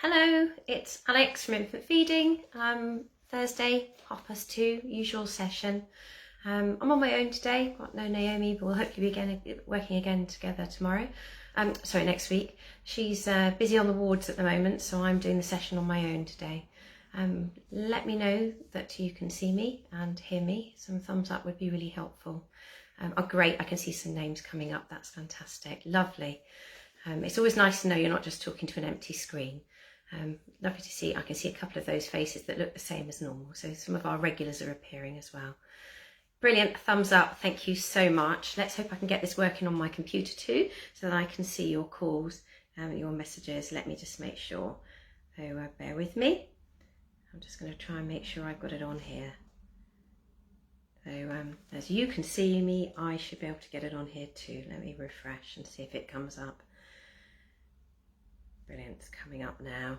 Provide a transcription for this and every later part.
Hello, it's Alex from Infant Feeding. Thursday, 2:30, usual session. I'm on my own today, got no Naomi, but we'll hopefully be working again together tomorrow. Next week. She's busy on the wards at the moment, so I'm doing the session on my own today. Let me know that you can see me and hear me. Some thumbs up would be really helpful. Oh great, I can see some names coming up, that's fantastic, lovely. It's always nice to know you're not just talking to an empty screen. Lovely to see, I can see a couple of those faces that look the same as normal, so some of our regulars are appearing as well. Brilliant, thumbs up, thank you so much. Let's hope I can get this working on my computer too, so that I can see your calls and your messages. Let me just make sure, so bear with me. I'm just going to try and make sure I've got it on here. So as you can see me, I should be able to get it on here too. Let me refresh and see if it comes up. Brilliant, it's coming up now.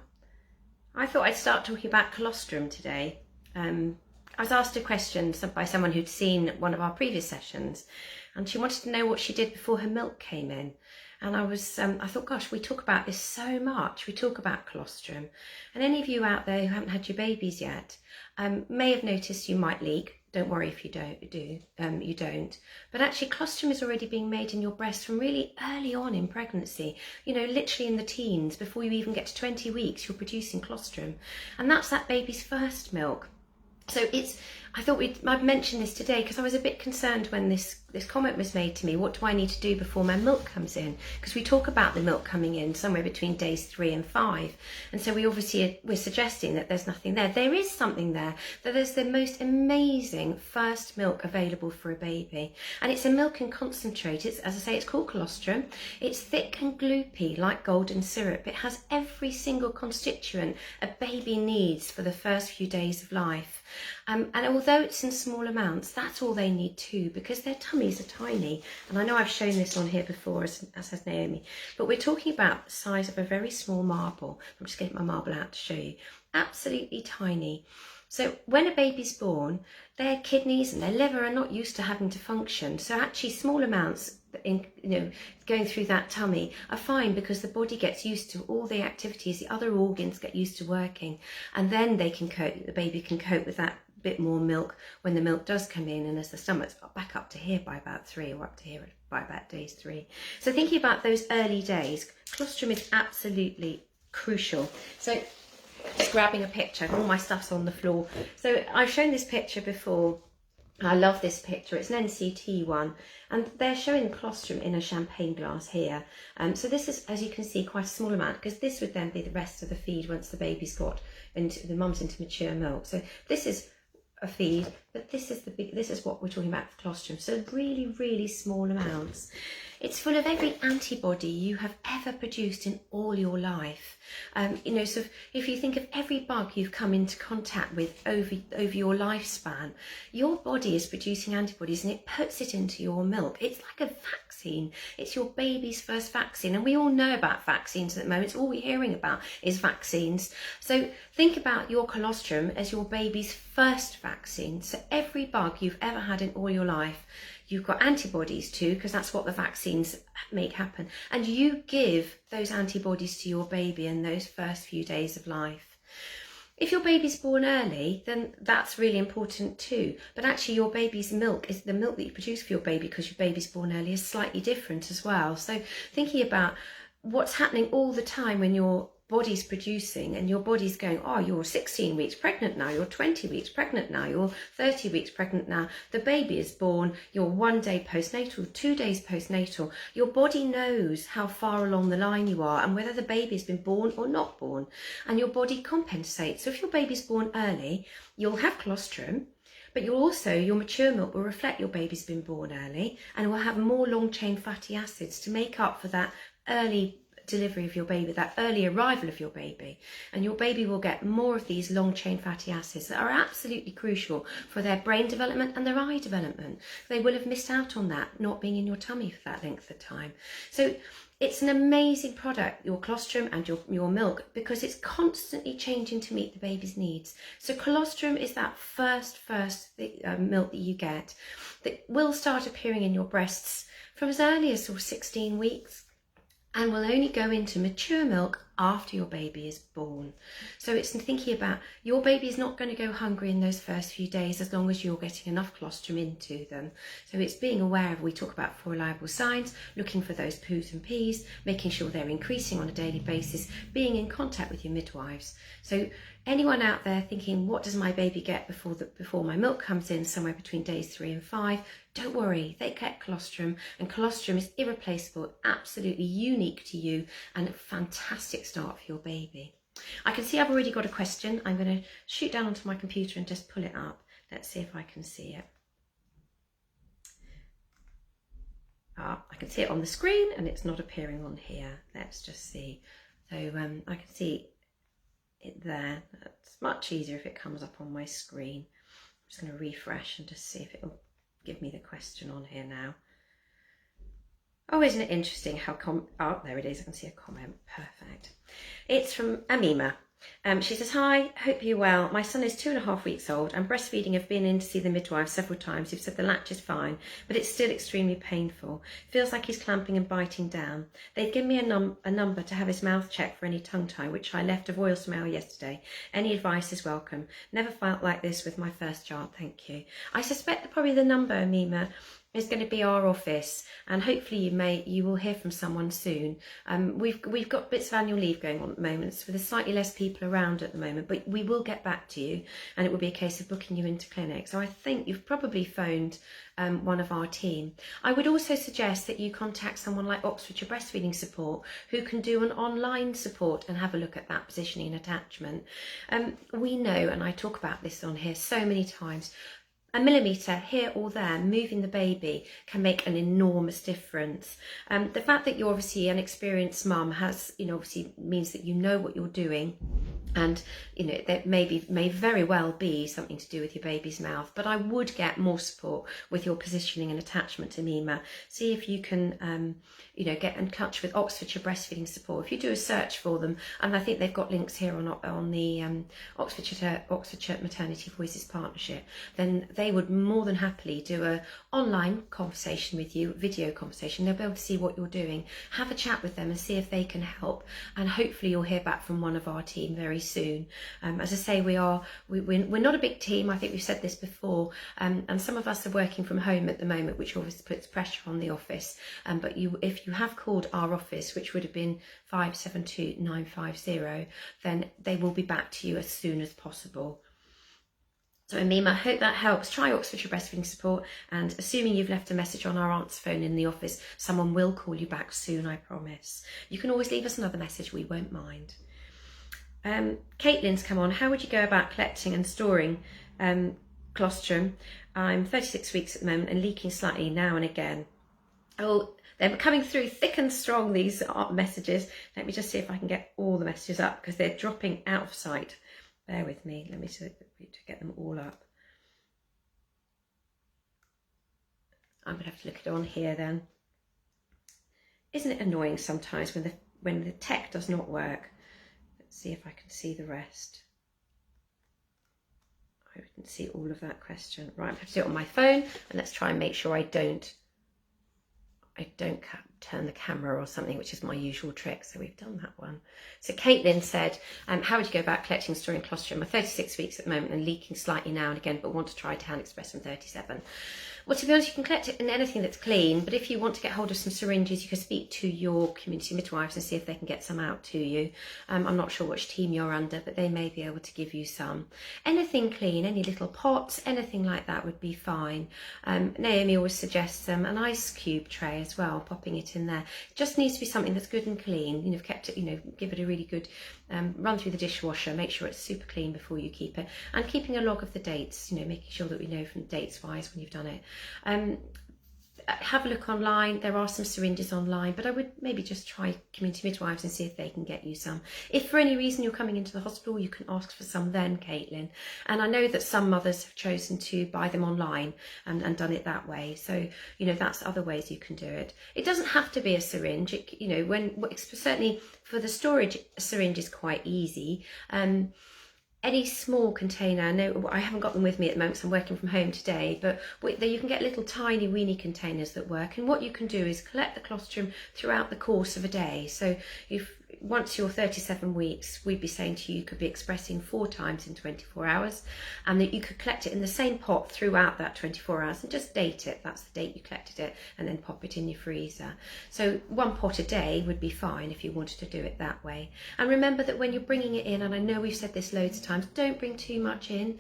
I thought I'd start talking about colostrum today. I was asked a question by someone who'd seen one of our previous sessions, and she wanted to know what she did before her milk came in. And I thought, gosh, we talk about this so much. We talk about colostrum. And any of you out there who haven't had your babies yet may have noticed you might leak. Don't worry if you don't. But actually, colostrum is already being made in your breast from really early on in pregnancy. You know, literally in the teens, before you even get to 20 weeks, you're producing colostrum. And that's that baby's first milk. So I thought I'd mention this today because I was a bit concerned when this comment was made to me. What do I need to do before my milk comes in? Because we talk about the milk coming in somewhere between days 3 and 5. And so we're suggesting that there's nothing there. There is something there, that there's the most amazing first milk available for a baby. And it's a milk in concentrate. As I say, it's called colostrum. It's thick and gloopy like golden syrup. It has every single constituent a baby needs for the first few days of life. And although it's in small amounts, that's all they need too, because their tummies are tiny. And I know I've shown this on here before, as has Naomi, but we're talking about the size of a very small marble. I'm just getting my marble out to show you. Absolutely tiny. So when a baby's born, their kidneys and their liver are not used to having to function. So actually small amounts going through that tummy are fine, because the body gets used to all the activities, the other organs get used to working, and then the baby can cope with that bit more milk when the milk does come in, and as the stomach's back up to here by about 3, or up to here by about days 3. So thinking about those early days, colostrum is absolutely crucial. So just grabbing a picture, all my stuff's on the floor. So I've shown this picture before. I love this picture. It's an NCT one, and they're showing colostrum in a champagne glass here. So this is, as you can see, quite a small amount, because this would then be the rest of the feed once the baby's got into the mum's into mature milk. So this is a feed, but this is what we're talking about for colostrum. So really, really small amounts. It's full of every antibody you have ever produced in all your life. So if you think of every bug you've come into contact with over your lifespan, your body is producing antibodies and it puts it into your milk. It's like a vaccine. It's your baby's first vaccine. And we all know about vaccines at the moment. It's all we're hearing about is vaccines. So think about your colostrum as your baby's first vaccine. So every bug you've ever had in all your life, you've got antibodies to, because that's what the vaccines make happen. And you give those antibodies to your baby in those first few days of life. If your baby's born early, then that's really important too. But actually your baby's milk, is the milk that you produce for your baby because your baby's born early, is slightly different as well. So thinking about what's happening all the time when your body's producing, and your body's going, oh, you're 16 weeks pregnant now, you're 20 weeks pregnant now, you're 30 weeks pregnant now, the baby is born, you're 1 day postnatal, 2 days postnatal. Your body knows how far along the line you are and whether the baby's been born or not born, and your body compensates. So if your baby's born early, you'll have colostrum, but your mature milk will reflect your baby's been born early, and will have more long chain fatty acids to make up for that early delivery of your baby, that early arrival of your baby, and your baby will get more of these long chain fatty acids that are absolutely crucial for their brain development and their eye development. They will have missed out on that not being in your tummy for that length of time. So it's an amazing product, your colostrum and your milk, because it's constantly changing to meet the baby's needs. So colostrum is that first milk that you get that will start appearing in your breasts from as early as 16 weeks, and will only go into mature milk after your baby is born. So it's thinking about your baby is not going to go hungry in those first few days as long as you're getting enough colostrum into them. So it's being aware of, we talk about 4 reliable signs, looking for those poos and Ps, making sure they're increasing on a daily basis, being in contact with your midwives. So anyone out there thinking, what does my baby get before my milk comes in, somewhere between days 3 and 5, don't worry, they get colostrum, and colostrum is irreplaceable, absolutely unique to you, and a fantastic start for your baby. I can see I've already got a question. I'm going to shoot down onto my computer and just pull it up. Let's see if I can see it. I can see it on the screen and it's not appearing on here. Let's just see. So I can see it there. It's much easier if it comes up on my screen. I'm just going to refresh and just see if it will give me the question on here now. Oh, isn't it interesting how oh, there it is. I can see a comment. Perfect. It's from Amima. She says, hi, hope you're well. My son is 2.5 weeks old and breastfeeding. I've been in to see the midwife several times who've said the latch is fine, but it's still extremely painful. Feels like he's clamping and biting down. They've given me a number to have his mouth checked for any tongue tie, which I left a voicemail yesterday. Any advice is welcome. Never felt like this with my first child, thank you. I suspect that probably the number, Amima, is going to be our office, and hopefully you will hear from someone soon. We've got bits of annual leave going on at the moment, so there's slightly less people around at the moment, but we will get back to you, and it will be a case of booking you into clinic. So I think you've probably phoned one of our team. I would also suggest that you contact someone like Oxfordshire Breastfeeding Support, who can do an online support and have a look at that positioning and attachment. We know, and I talk about this on here so many times, a millimetre here or there, moving the baby, can make an enormous difference. The fact that you're obviously an experienced mum has, obviously means that you know what you're doing. And, that may very well be something to do with your baby's mouth, but I would get more support with your positioning and attachment to Mima. See if you can, get in touch with Oxfordshire Breastfeeding Support. If you do a search for them, and I think they've got links here on the Oxfordshire Maternity Voices Partnership, then they would more than happily do a online conversation with you, video conversation. They'll be able to see what you're doing, have a chat with them and see if they can help, and hopefully you'll hear back from one of our team very soon. As I say, we're not a big team. I think we've said this before, and some of us are working from home at the moment, which always puts pressure on the office. But if you have called our office, which would have been 572950, then they will be back to you as soon as possible. So Amima, I hope that helps. Try Oxfordshire Breastfeeding Support, and assuming you've left a message on our answer phone in the office, someone will call you back soon, I promise. You can always leave us another message, we won't mind. Caitlin's come on. How would you go about collecting and storing colostrum? I'm 36 weeks at the moment and leaking slightly now and again. Oh, they're coming through thick and strong, these messages. Let me just see if I can get all the messages up because they're dropping out of sight. Bear with me, let me see to get them all up. I'm going to have to look it on here then. Isn't it annoying sometimes when the tech does not work? Let's see if I can see the rest. I didn't see all of that question. Right, I'm going to do it on my phone, and let's try and make sure I don't turn the camera or something, which is my usual trick. So we've done that one. So Caitlin said, how would you go about collecting and storing colostrum? I'm 36 weeks at the moment and leaking slightly now and again, but want to try Town Express from 37. Well, to be honest, you can collect it in anything that's clean, but if you want to get hold of some syringes, you can speak to your community midwives and see if they can get some out to you. I'm not sure which team you're under, but they may be able to give you some. Anything clean, any little pots, anything like that would be fine. Naomi always suggests an ice cube tray as well, popping it in there. It just needs to be something that's good and clean. Kept it, give it a really good run through the dishwasher, make sure it's super clean before you keep it, and keeping a log of the dates, making sure that we know from dates wise when you've done it. Have a look online. There are some syringes online, but I would maybe just try community midwives and see if they can get you some. If for any reason you're coming into the hospital, you can ask for some then, Caitlin. And I know that some mothers have chosen to buy them online and done it that way. So, that's other ways you can do it. It doesn't have to be a syringe. Certainly for the storage, a syringe is quite easy. Any small container, no, I haven't got them with me at the moment, so I'm working from home today, but you can get little tiny weenie containers that work, and what you can do is collect the colostrum throughout the course of a day. So if once you're 37 weeks, we'd be saying to you, you could be expressing 4 times in 24 hours, and that you could collect it in the same pot throughout that 24 hours and just date it. That's the date you collected it, and then pop it in your freezer. So 1 pot a day would be fine if you wanted to do it that way. And remember that when you're bringing it in, and I know we've said this loads of times, don't bring too much in,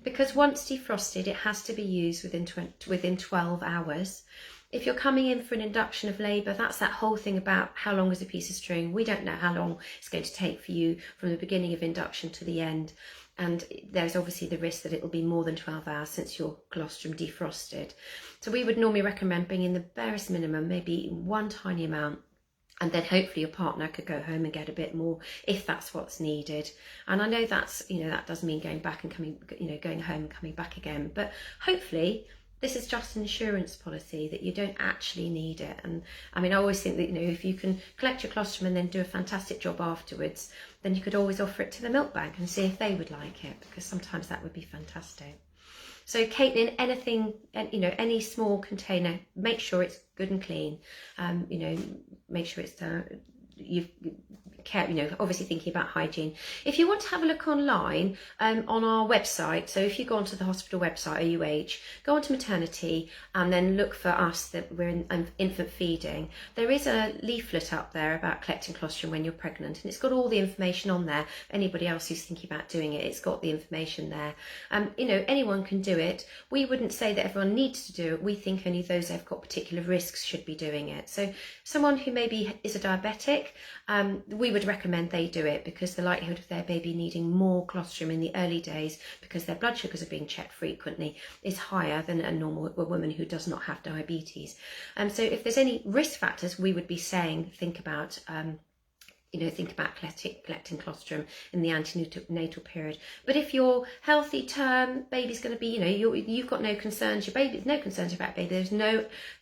because once defrosted, it has to be used within 12 hours. If you're coming in for an induction of labour, that's that whole thing about how long is a piece of string. We don't know how long it's going to take for you from the beginning of induction to the end. And there's obviously the risk that it will be more than 12 hours since your colostrum defrosted. So we would normally recommend bringing the barest minimum, maybe one tiny amount, and then hopefully your partner could go home and get a bit more if that's what's needed. And I know that's, that does mean going back and coming, going home and coming back again, but hopefully this is just an insurance policy that you don't actually need it. And I mean, I always think that, if you can collect your colostrum and then do a fantastic job afterwards, then you could always offer it to the milk bank and see if they would like it, because sometimes that would be fantastic. So Caitlin, anything, any small container, make sure it's good and clean. Make sure it's obviously thinking about hygiene. If you want to have a look online on our website, so if you go onto the hospital website, OUH, go onto maternity and then look for us, that we're in infant feeding. There is a leaflet up there about collecting colostrum when you're pregnant, and it's got all the information on there. Anybody else who's thinking about doing it, it's got the information there. Anyone can do it. We wouldn't say that everyone needs to do it. We think only those that have got particular risks should be doing it. So someone who maybe is a diabetic, we would recommend they do it, because the likelihood of their baby needing more colostrum in the early days, because their blood sugars are being checked frequently, is higher than a woman who does not have diabetes. So if there's any risk factors, we would be saying think about collecting colostrum in the antenatal period. But if you're healthy term, baby's going to be, you've got no concerns, your baby's no concerns about baby,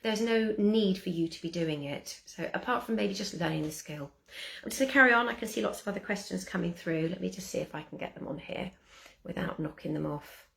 there's no need for you to be doing it. So apart from maybe just learning the skill. I'm just going to carry on. I can see lots of other questions coming through. Let me just see if I can get them on here without knocking them off.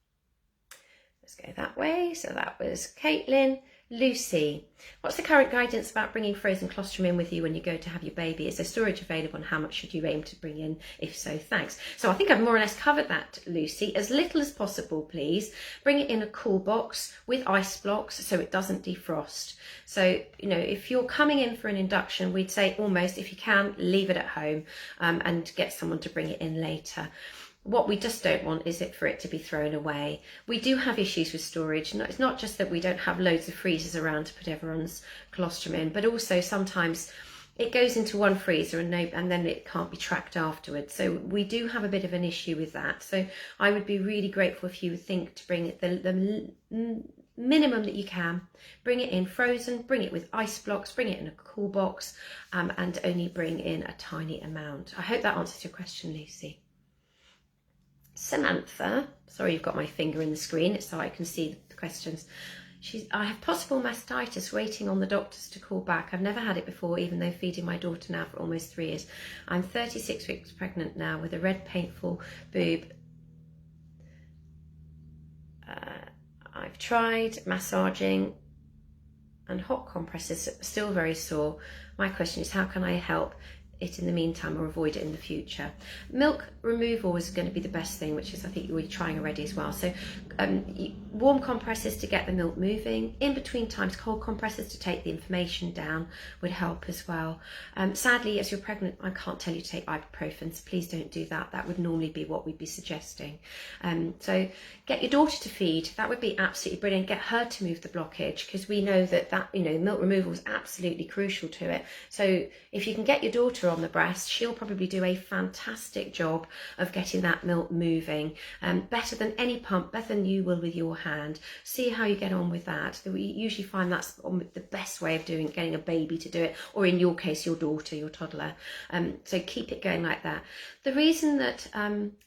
Let's go that way. So that was Caitlin. Lucy, what's the current guidance about bringing frozen colostrum in with you when you go to have your baby? Is there storage available, and how much should you aim to bring in? If so, thanks. So I think I've more or less covered that, Lucy. As little as possible, please. Bring it in a cool box with ice blocks so it doesn't defrost. So, if you're coming in for an induction, we'd say almost, if you can, leave it at home and get someone to bring it in later. What we just don't want is for it to be thrown away. We do have issues with storage. It's not just that we don't have loads of freezers around to put everyone's colostrum in, but also sometimes it goes into one freezer and then it can't be tracked afterwards. So we do have a bit of an issue with that. So I would be really grateful if you would think to bring it the minimum that you can. Bring it in frozen, bring it with ice blocks, bring it in a cool box, and only bring in a tiny amount. I hope that answers your question, Lucy. Samantha, sorry you've got my finger in the screen, it's so I can see the questions. I have possible mastitis, waiting on the doctors to call back. I've never had it before, even though feeding my daughter now for almost 3 years. I'm 36 weeks pregnant now with a red painful boob. I've tried massaging and hot compresses, still very sore. My question is, how can I help it in the meantime or avoid it in the future? Milk removal is going to be the best thing, which is I think we're trying already as well. So warm compresses to get the milk moving. In between times, cold compresses to take the inflammation down would help as well. Sadly, as you're pregnant, I can't tell you to take ibuprofen, so please don't do that. That would normally be what we'd be suggesting. So get your daughter to feed. That would be absolutely brilliant. Get her to move the blockage, because we know that milk removal is absolutely crucial to it. So if you can get your daughter on the breast, she'll probably do a fantastic job of getting that milk moving, better than any pump, better than you will with your hand. See how you get on with that. We usually find that's the best way of getting a baby to do it, or in your case, your daughter, your toddler. So keep it going like that. The reason that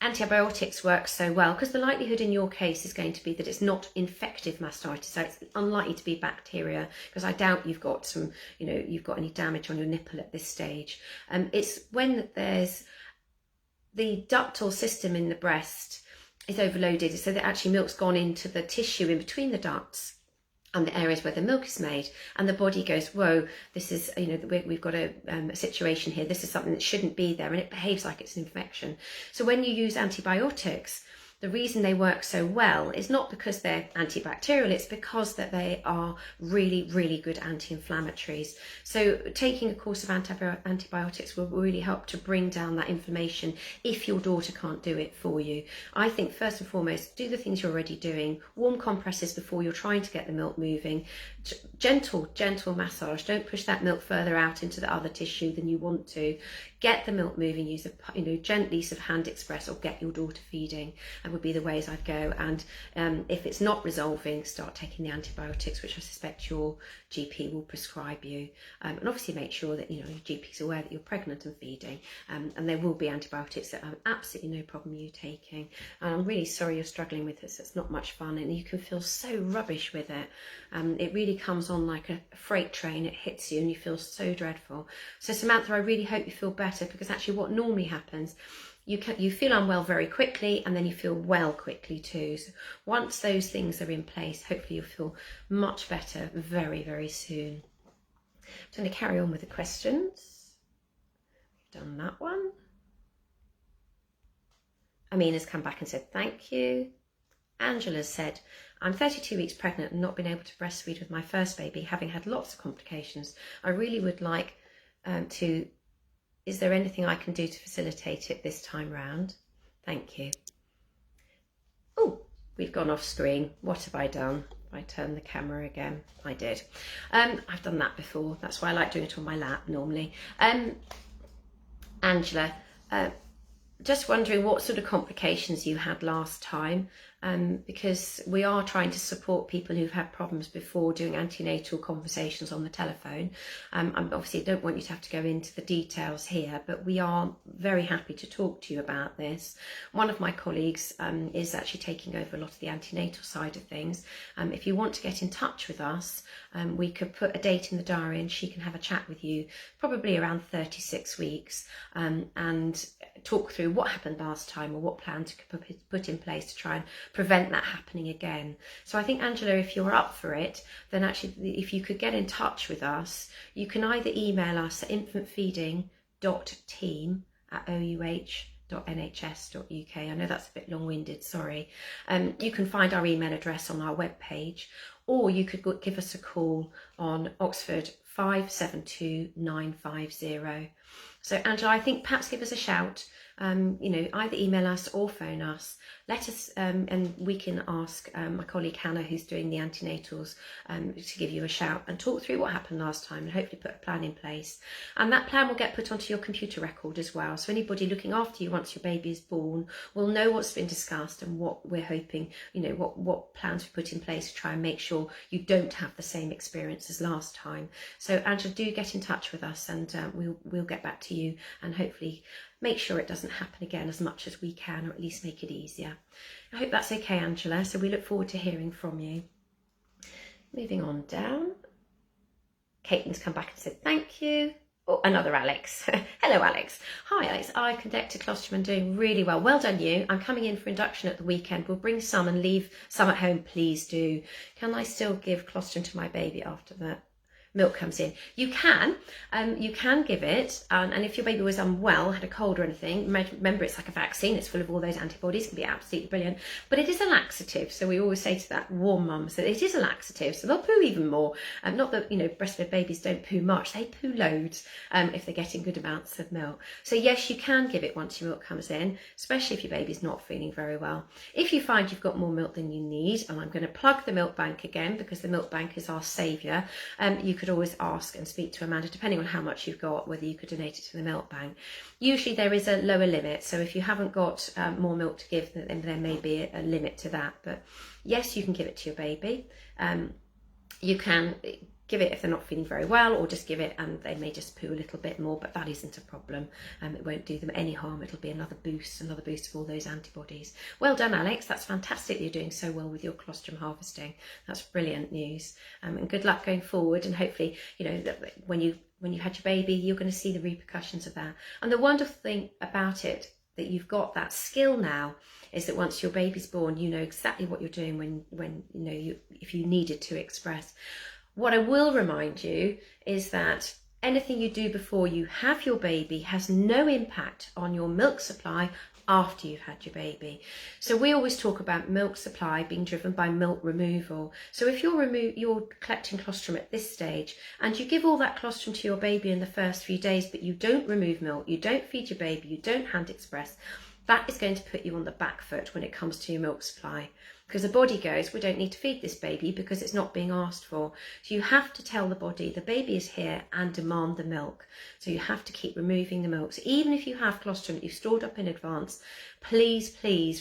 antibiotics work so well, because the likelihood in your case is going to be that it's not infective mastitis, so it's unlikely to be bacteria, because I doubt you've got you've got any damage on your nipple at this stage. It's when there's the ductal system in the breast is overloaded, so that actually milk's gone into the tissue in between the ducts, and the areas where the milk is made, and the body goes, whoa, this is, we've got a situation here, this is something that shouldn't be there, and it behaves like it's an infection. So when you use antibiotics, the reason they work so well is not because they're antibacterial, it's because that they are really, really good anti-inflammatories. So taking a course of antibiotics will really help to bring down that inflammation if your daughter can't do it for you. I think first and foremost, do the things you're already doing. Warm compresses before you're trying to get the milk moving. Gentle massage. Don't push that milk further out into the other tissue than you want to. Get the milk moving, use a gently sort of hand express, or get your daughter feeding. Would be the ways I'd go. And if it's not resolving, start taking the antibiotics, which I suspect your GP will prescribe you. And obviously make sure that your GP is aware that you're pregnant and feeding, and there will be antibiotics that are absolutely no problem you taking. And I'm really sorry you're struggling with this. It's not much fun, and you can feel so rubbish with it. It really comes on like a freight train. It hits you and you feel so dreadful. So Samantha, I really hope you feel better, because actually what normally happens, you feel unwell very quickly, and then you feel well quickly too. So once those things are in place, hopefully you'll feel much better very, very soon. I'm going to carry on with the questions. We've done that one. Amina's come back and said thank you. Angela said, I'm 32 weeks pregnant and not been able to breastfeed with my first baby, having had lots of complications. I really would like is there anything I can do to facilitate it this time round? Thank you. Oh, we've gone off screen. What have I done? I turn the camera again. I did. I've done that before. That's why I like doing it on my lap normally. Angela, just wondering what sort of complications you had last time, because we are trying to support people who've had problems before doing antenatal conversations on the telephone. I obviously don't want you to have to go into the details here, but we are very happy to talk to you about this. One of my colleagues is actually taking over a lot of the antenatal side of things. If you want to get in touch with us, we could put a date in the diary and she can have a chat with you probably around 36 weeks and talk through what happened last time or what plans you could put in place to try and prevent that happening again. So I think, Angela, if you're up for it, then actually if you could get in touch with us, you can either email us at infantfeeding.team@ouh.nhs.uk. I know that's a bit long-winded, sorry. You can find our email address on our webpage, or you could give us a call on Oxford 572950. So Angela, I think perhaps give us a shout, either email us or phone us. Let us, and we can ask my colleague Hannah, who's doing the antenatals, to give you a shout and talk through what happened last time and hopefully put a plan in place. And that plan will get put onto your computer record as well. So anybody looking after you once your baby is born will know what's been discussed and what we're hoping, what plans we put in place to try and make sure you don't have the same experience as last time. So Angela, do get in touch with us, and we'll get back to you and hopefully make sure it doesn't happen again as much as we can, or at least make it easier. I hope that's okay, Angela. So we look forward to hearing from you. Moving on down. Caitlin's come back and said thank you. Oh, another Alex. Hello, Alex. Hi, Alex. I conducted colostrum and doing really well. Well done, you. I'm coming in for induction at the weekend. We'll bring some and leave some at home, please do. Can I still give colostrum to my baby after that milk comes in? You can give it, and if your baby was unwell, had a cold or anything, remember it's like a vaccine, it's full of all those antibodies, it can be absolutely brilliant, but it is a laxative. So we always say to that warm mums that it is a laxative, so they'll poo even more. Not that breastfed babies don't poo much, they poo loads if they're getting good amounts of milk. So yes, you can give it once your milk comes in, especially if your baby's not feeling very well. If you find you've got more milk than you need, and I'm going to plug the milk bank again because the milk bank is our saviour, you could always ask and speak to Amanda, depending on how much you've got, whether you could donate it to the milk bank. Usually there is a lower limit, so if you haven't got more milk to give, then there may be a limit to that. But yes, you can give it to your baby. You can give it if they're not feeling very well, or just give it and they may just poo a little bit more, but that isn't a problem. It won't do them any harm. It'll be another boost of all those antibodies. Well done, Alex. That's fantastic. You're doing so well with your colostrum harvesting. That's brilliant news. And good luck going forward. And hopefully, when you had your baby, you're going to see the repercussions of that. And the wonderful thing about it, that you've got that skill now, is that once your baby's born, you know exactly what you're doing when you know if you needed to express. What I will remind you is that anything you do before you have your baby has no impact on your milk supply after you've had your baby. So we always talk about milk supply being driven by milk removal. So if you're collecting colostrum at this stage and you give all that colostrum to your baby in the first few days, but you don't remove milk, you don't feed your baby, you don't hand express, that is going to put you on the back foot when it comes to your milk supply. Because the body goes, we don't need to feed this baby because it's not being asked for. So you have to tell the body the baby is here and demand the milk. So you have to keep removing the milk. So even if you have colostrum that you've stored up in advance, please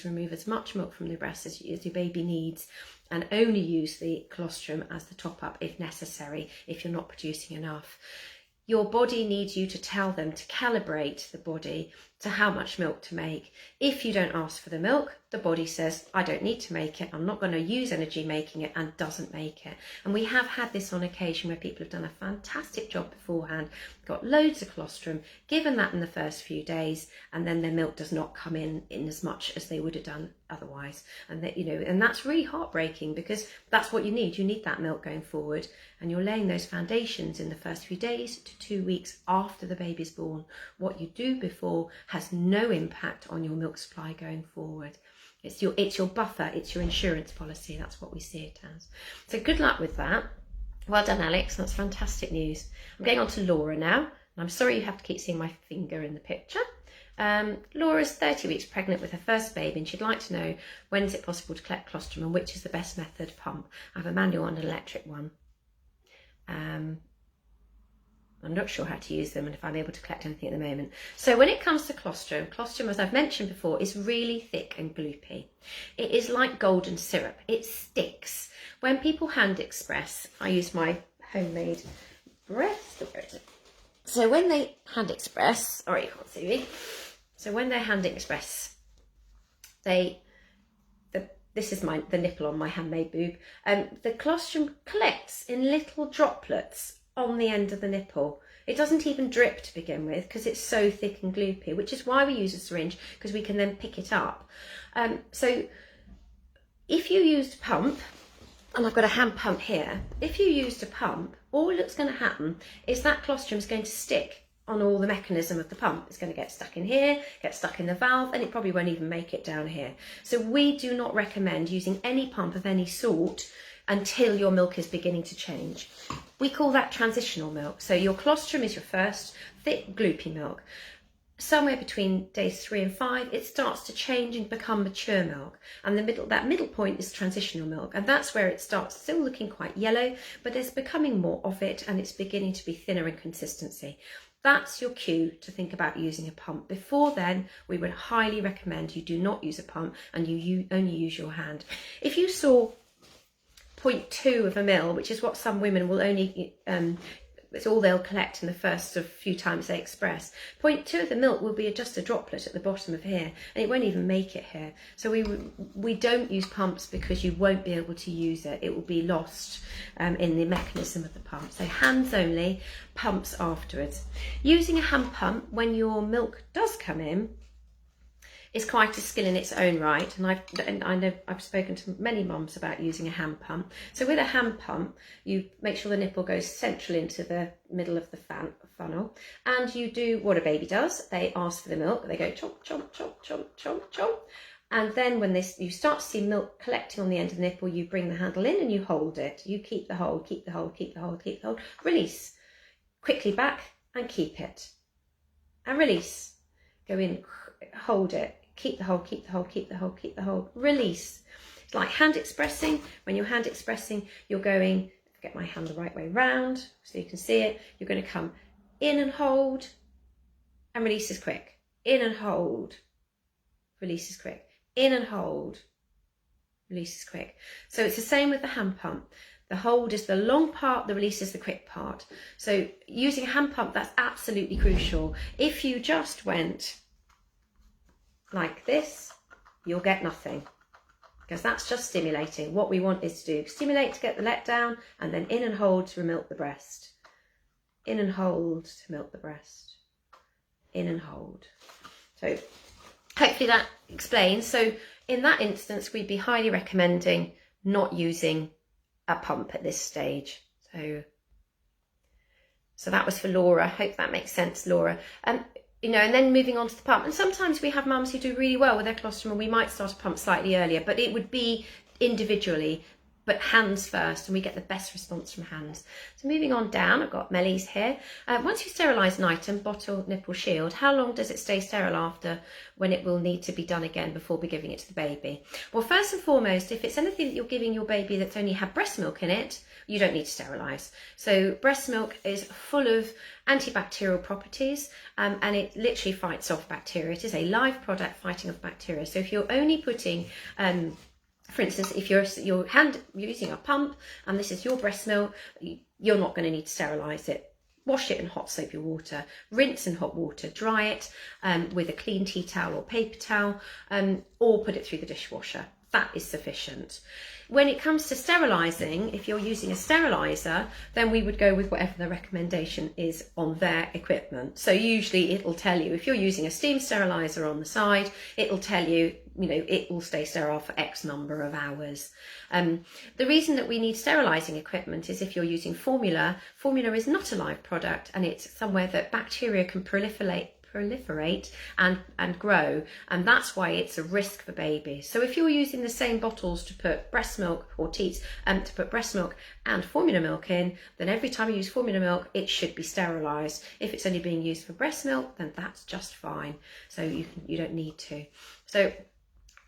remove as much milk from the breast as your baby needs, and only use the colostrum as the top up if necessary, if you're not producing enough. Your body needs you to tell them to calibrate the body to how much milk to make. If you don't ask for the milk, the body says, I don't need to make it, I'm not going to use energy making it, and doesn't make it. And we have had this on occasion where people have done a fantastic job beforehand, got loads of colostrum, given that in the first few days, and then their milk does not come in as much as they would have done otherwise. And that, you know, and that's really heartbreaking, because that's what you need. You need that milk going forward, and you're laying those foundations in the first few days to 2 weeks after the baby's born. What you do before has no impact on your milk supply going forward. It's your buffer, it's your insurance policy. That's what we see it as. So good luck with that. Well done, Alex. That's fantastic news. I'm going on to Laura now. And I'm sorry you have to keep seeing my finger in the picture. Laura's 30 weeks pregnant with her first baby, and she'd like to know, when is it possible to collect colostrum and which is the best method pump? I have a manual and an electric one. I'm not sure how to use them and if I'm able to collect anything at the moment. So when it comes to colostrum, as I've mentioned before, is really thick and gloopy. It is like golden syrup. It sticks. When people hand express, I use my homemade breast. So when they hand express, sorry, you can't see me. So when they hand express, this is the nipple on my handmade boob. The colostrum collects in little droplets on the end of the nipple. It doesn't even drip to begin with because it's so thick and gloopy, which is why we use a syringe, because we can then pick it up. So if you used a pump, and I've got a hand pump here, if you used a pump, all that's going to happen is that colostrum is going to stick on all the mechanism of the pump. It's going to get stuck in here, get stuck in the valve, and it probably won't even make it down here. So we do not recommend using any pump of any sort until your milk is beginning to change. We call that transitional milk. So your colostrum is your first thick, gloopy milk. Somewhere between days 3 and 5, it starts to change and become mature milk. And that middle point is transitional milk. And that's where it starts still looking quite yellow, but there's becoming more of it, and it's beginning to be thinner in consistency. That's your cue to think about using a pump. Before then, we would highly recommend you do not use a pump and you only use your hand. If you saw 0.2 of a ml, which is what some women will only, it's all they'll collect in the first few times they express. 0.2 of the milk will be just a droplet at the bottom of here, and it won't even make it here. So we don't use pumps because you won't be able to use it. It will be lost in the mechanism of the pump. So hands only, pumps afterwards. Using a hand pump when your milk does come in is quite a skill in its own right, and I know I've spoken to many mums about using a hand pump. So with a hand pump, you make sure the nipple goes central into the middle of the funnel, and you do what a baby does. They ask for the milk, they go chomp, chomp, chomp, chomp, chomp, chomp, and then when you start to see milk collecting on the end of the nipple, you bring the handle in and you hold it. You keep the hold, keep the hold, keep the hold, keep the hold, release, quickly back and keep it, and release, go in, hold it, keep the hold, keep the hold, keep the hold, keep the hold, release. It's like hand expressing. When you're hand expressing, you're going, get my hand the right way round so you can see it. You're going to come in and hold, and release is quick. In and hold, release is quick. In and hold, release is quick. So it's the same with the hand pump. The hold is the long part, the release is the quick part. So using a hand pump, that's absolutely crucial. If you just went like this, you'll get nothing, because that's just stimulating. What we want is to do stimulate to get the let down, and then in and hold to milk the breast. In and hold to milk the breast. In and hold. So hopefully that explains. So in that instance, we'd be highly recommending not using a pump at this stage. So that was for Laura. Hope that makes sense, Laura. You know, and then moving on to the pump. And sometimes we have mums who do really well with their colostrum, and we might start a pump slightly earlier, but it would be individually, but hands first, and we get the best response from hands. So moving on down, I've got Mellie's here. Once you sterilise an item, bottle, nipple, shield, how long does it stay sterile after, when it will need to be done again before we're giving it to the baby? Well, first and foremost, if it's anything that you're giving your baby that's only had breast milk in it, you don't need to sterilise. So breast milk is full of antibacterial properties, and it literally fights off bacteria. It is a live product fighting off bacteria. So if you're only putting for instance, if you're using a pump and this is your breast milk, you're not going to need to sterilise it. Wash it in hot soapy water, rinse in hot water, dry it with a clean tea towel or paper towel, or put it through the dishwasher. That is sufficient. When it comes to sterilising, if you're using a steriliser, then we would go with whatever the recommendation is on their equipment. So usually it'll tell you, if you're using a steam steriliser on the side, it'll tell you, you know, it will stay sterile for X number of hours. The reason that we need sterilising equipment is if you're using formula. Formula is not a live product, and it's somewhere that bacteria can proliferate and grow, and that's why it's a risk for babies. So if you're using the same bottles to put breast milk or teats to put breast milk and formula milk in, then every time you use formula milk it should be sterilised. If it's only being used for breast milk, then that's just fine. So you don't need to. So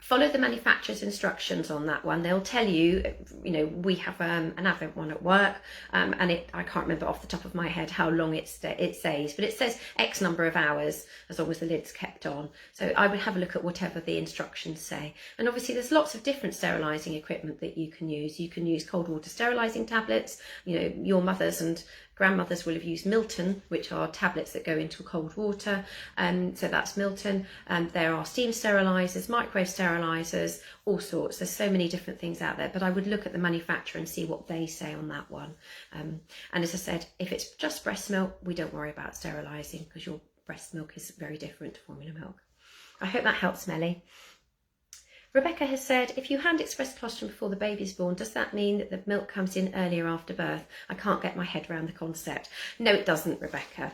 follow the manufacturer's instructions on that one. They'll tell you, you know, we have an Advent one at work, and I can't remember off the top of my head how long it says, but it says X number of hours as long as the lid's kept on. So I would have a look at whatever the instructions say. And obviously there's lots of different sterilising equipment that you can use. You can use cold water sterilising tablets. You know, your mothers and grandmothers will have used Milton, which are tablets that go into cold water, so that's Milton. There are steam sterilisers, microwave sterilisers, all sorts. There's so many different things out there, but I would look at the manufacturer and see what they say on that one. And as I said, if it's just breast milk, we don't worry about sterilising, because your breast milk is very different to formula milk. I hope that helps, Melly. Rebecca has said, if you hand express colostrum before the baby's born, does that mean that the milk comes in earlier after birth? I can't get my head around the concept. No, it doesn't, Rebecca.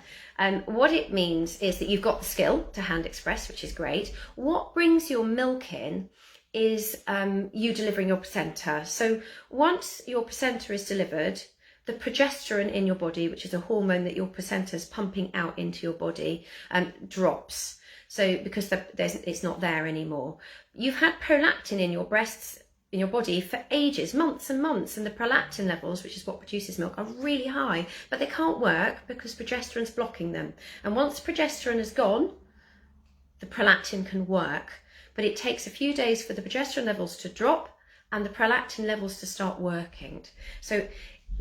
What it means is that you've got the skill to hand express, which is great. What brings your milk in is you delivering your placenta. So once your placenta is delivered, the progesterone in your body, which is a hormone that your placenta is pumping out into your body, drops. So because it's not there anymore. You've had prolactin in your breasts, in your body for ages, months and months, and the prolactin levels, which is what produces milk, are really high, but they can't work because progesterone's blocking them. And once progesterone is gone, the prolactin can work, but it takes a few days for the progesterone levels to drop and the prolactin levels to start working. So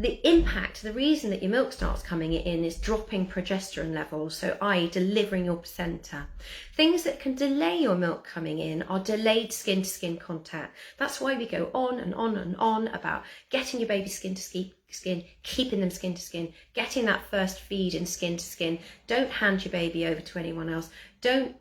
the impact, the reason that your milk starts coming in is dropping progesterone levels, so i.e. delivering your placenta. Things that can delay your milk coming in are delayed skin-to-skin contact. That's why we go on and on and on about getting your baby skin to skin, keeping them skin to skin, getting that first feed in skin to skin. Don't hand your baby over to anyone else. Don't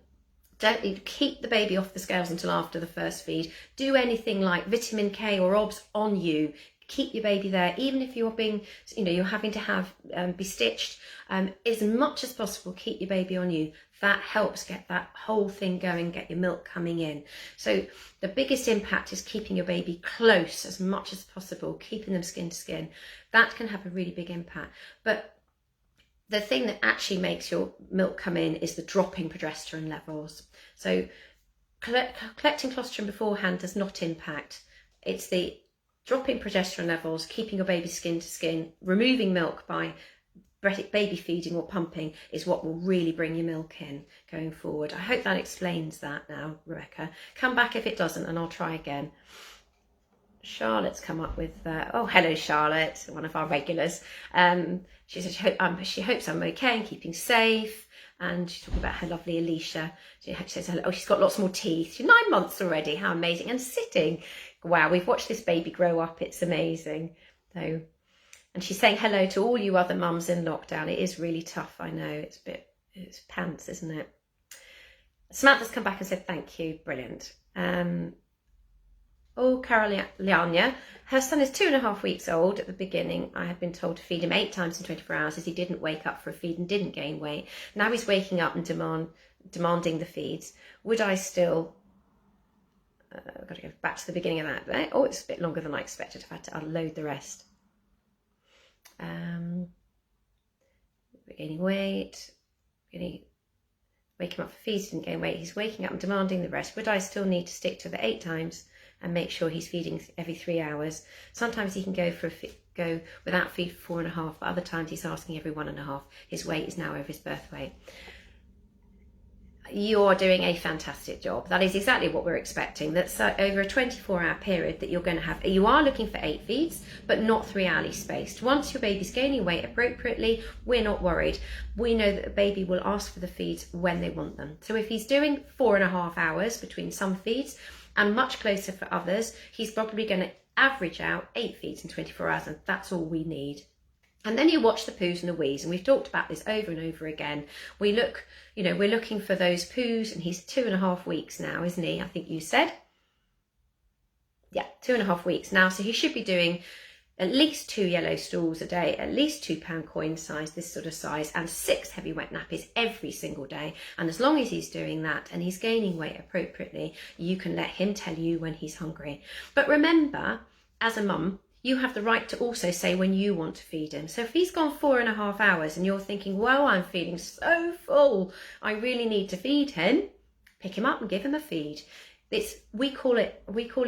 keep the baby off the scales until after the first feed. Do anything like vitamin K or OBS on you. Keep your baby there, even if you're being, you know, you're having to have be stitched. As much as possible, keep your baby on you. That helps get that whole thing going, get your milk coming in. So the biggest impact is keeping your baby close as much as possible, keeping them skin to skin. That can have a really big impact. But the thing that actually makes your milk come in is the dropping progesterone levels. So collecting colostrum beforehand does not impact. It's the dropping progesterone levels, keeping your baby skin to skin, removing milk by baby feeding or pumping is what will really bring your milk in going forward. I hope that explains that now, Rebecca. Come back if it doesn't and I'll try again. Charlotte's come up with, oh, hello Charlotte, one of our regulars. She said she hopes I'm okay and keeping safe. And she's talking about her lovely Alicia. She says, oh, she's got lots more teeth. She's 9 months already. How amazing. And sitting. Wow, we've watched this baby grow up. It's amazing. So, and she's saying hello to all you other mums in lockdown. It is really tough. I know. It's pants, isn't it? Samantha's come back and said thank you, brilliant. Carolina, her son is 2.5 weeks old. At the beginning, I had been told to feed him 8 times in 24 hours as he didn't wake up for a feed and didn't gain weight. Now he's waking up and demanding the feeds. Would I still... I've got to go back to the beginning of that. Oh, it's a bit longer than I expected. I've had to unload the rest. Gaining weight. Wake him up for feeds, didn't gain weight. He's waking up and demanding the rest. Would I still need to stick to the 8 times and make sure he's feeding every 3 hours? Sometimes he can go without feed for 4.5, but other times he's asking every 1.5. His weight is now over his birth weight. You're doing a fantastic job. That is exactly what we're expecting. That's over a 24-hour period that you're going to have. You are looking for 8 feeds, but not 3 hourly spaced. Once your baby's gaining weight appropriately, we're not worried. We know that the baby will ask for the feeds when they want them. So if he's doing 4.5 hours between some feeds and much closer for others, he's probably going to average out 8 feeds in 24 hours, and that's all we need. And then you watch the poos and the wees, and we've talked about this over and over again. We're looking for those poos, and he's 2.5 weeks now, isn't he? I think you said. Yeah, 2.5 weeks now. So he should be doing at least 2 yellow stools a day, at least 2-pound coin size, this sort of size, and 6 heavy wet nappies every single day. And as long as he's doing that and he's gaining weight appropriately, you can let him tell you when he's hungry. But remember, as a mum, you have the right to also say when you want to feed him. So if he's gone 4.5 hours and you're thinking, well, I'm feeling so full, I really need to feed him, pick him up and give him a feed. We call it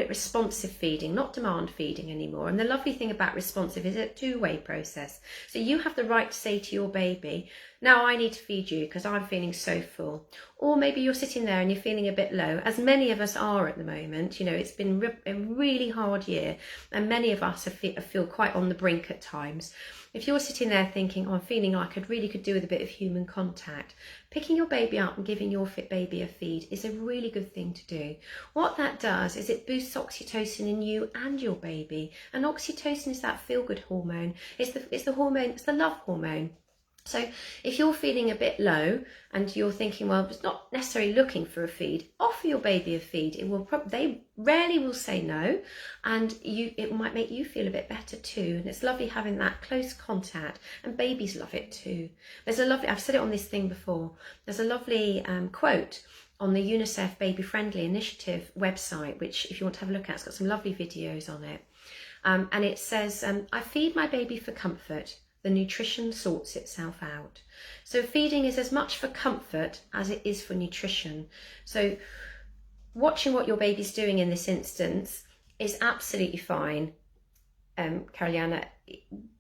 responsive feeding, not demand feeding anymore. And the lovely thing about responsive is it's a 2-way process. So you have the right to say to your baby, now I need to feed you because I'm feeling so full. Or maybe you're sitting there and you're feeling a bit low, as many of us are at the moment. It's been a really hard year and many of us feel quite on the brink at times. If you're sitting there thinking, oh, I'm feeling like I really could do with a bit of human contact, picking your baby up and giving your fit baby a feed is a really good thing to do. What that does is it boosts oxytocin in you and your baby. And oxytocin is that feel-good hormone. It's the hormone, it's the love hormone. So if you're feeling a bit low and you're thinking, well, it's not necessarily looking for a feed, offer your baby a feed. They rarely will say no, and it might make you feel a bit better too. And it's lovely having that close contact, and babies love it too. I've said it on this thing before, there's a lovely quote on the UNICEF Baby Friendly Initiative website, which if you want to have a look at, it's got some lovely videos on it. And it says, I feed my baby for comfort. The nutrition sorts itself out. So feeding is as much for comfort as it is for nutrition. So watching what your baby's doing in this instance is absolutely fine. Carolina,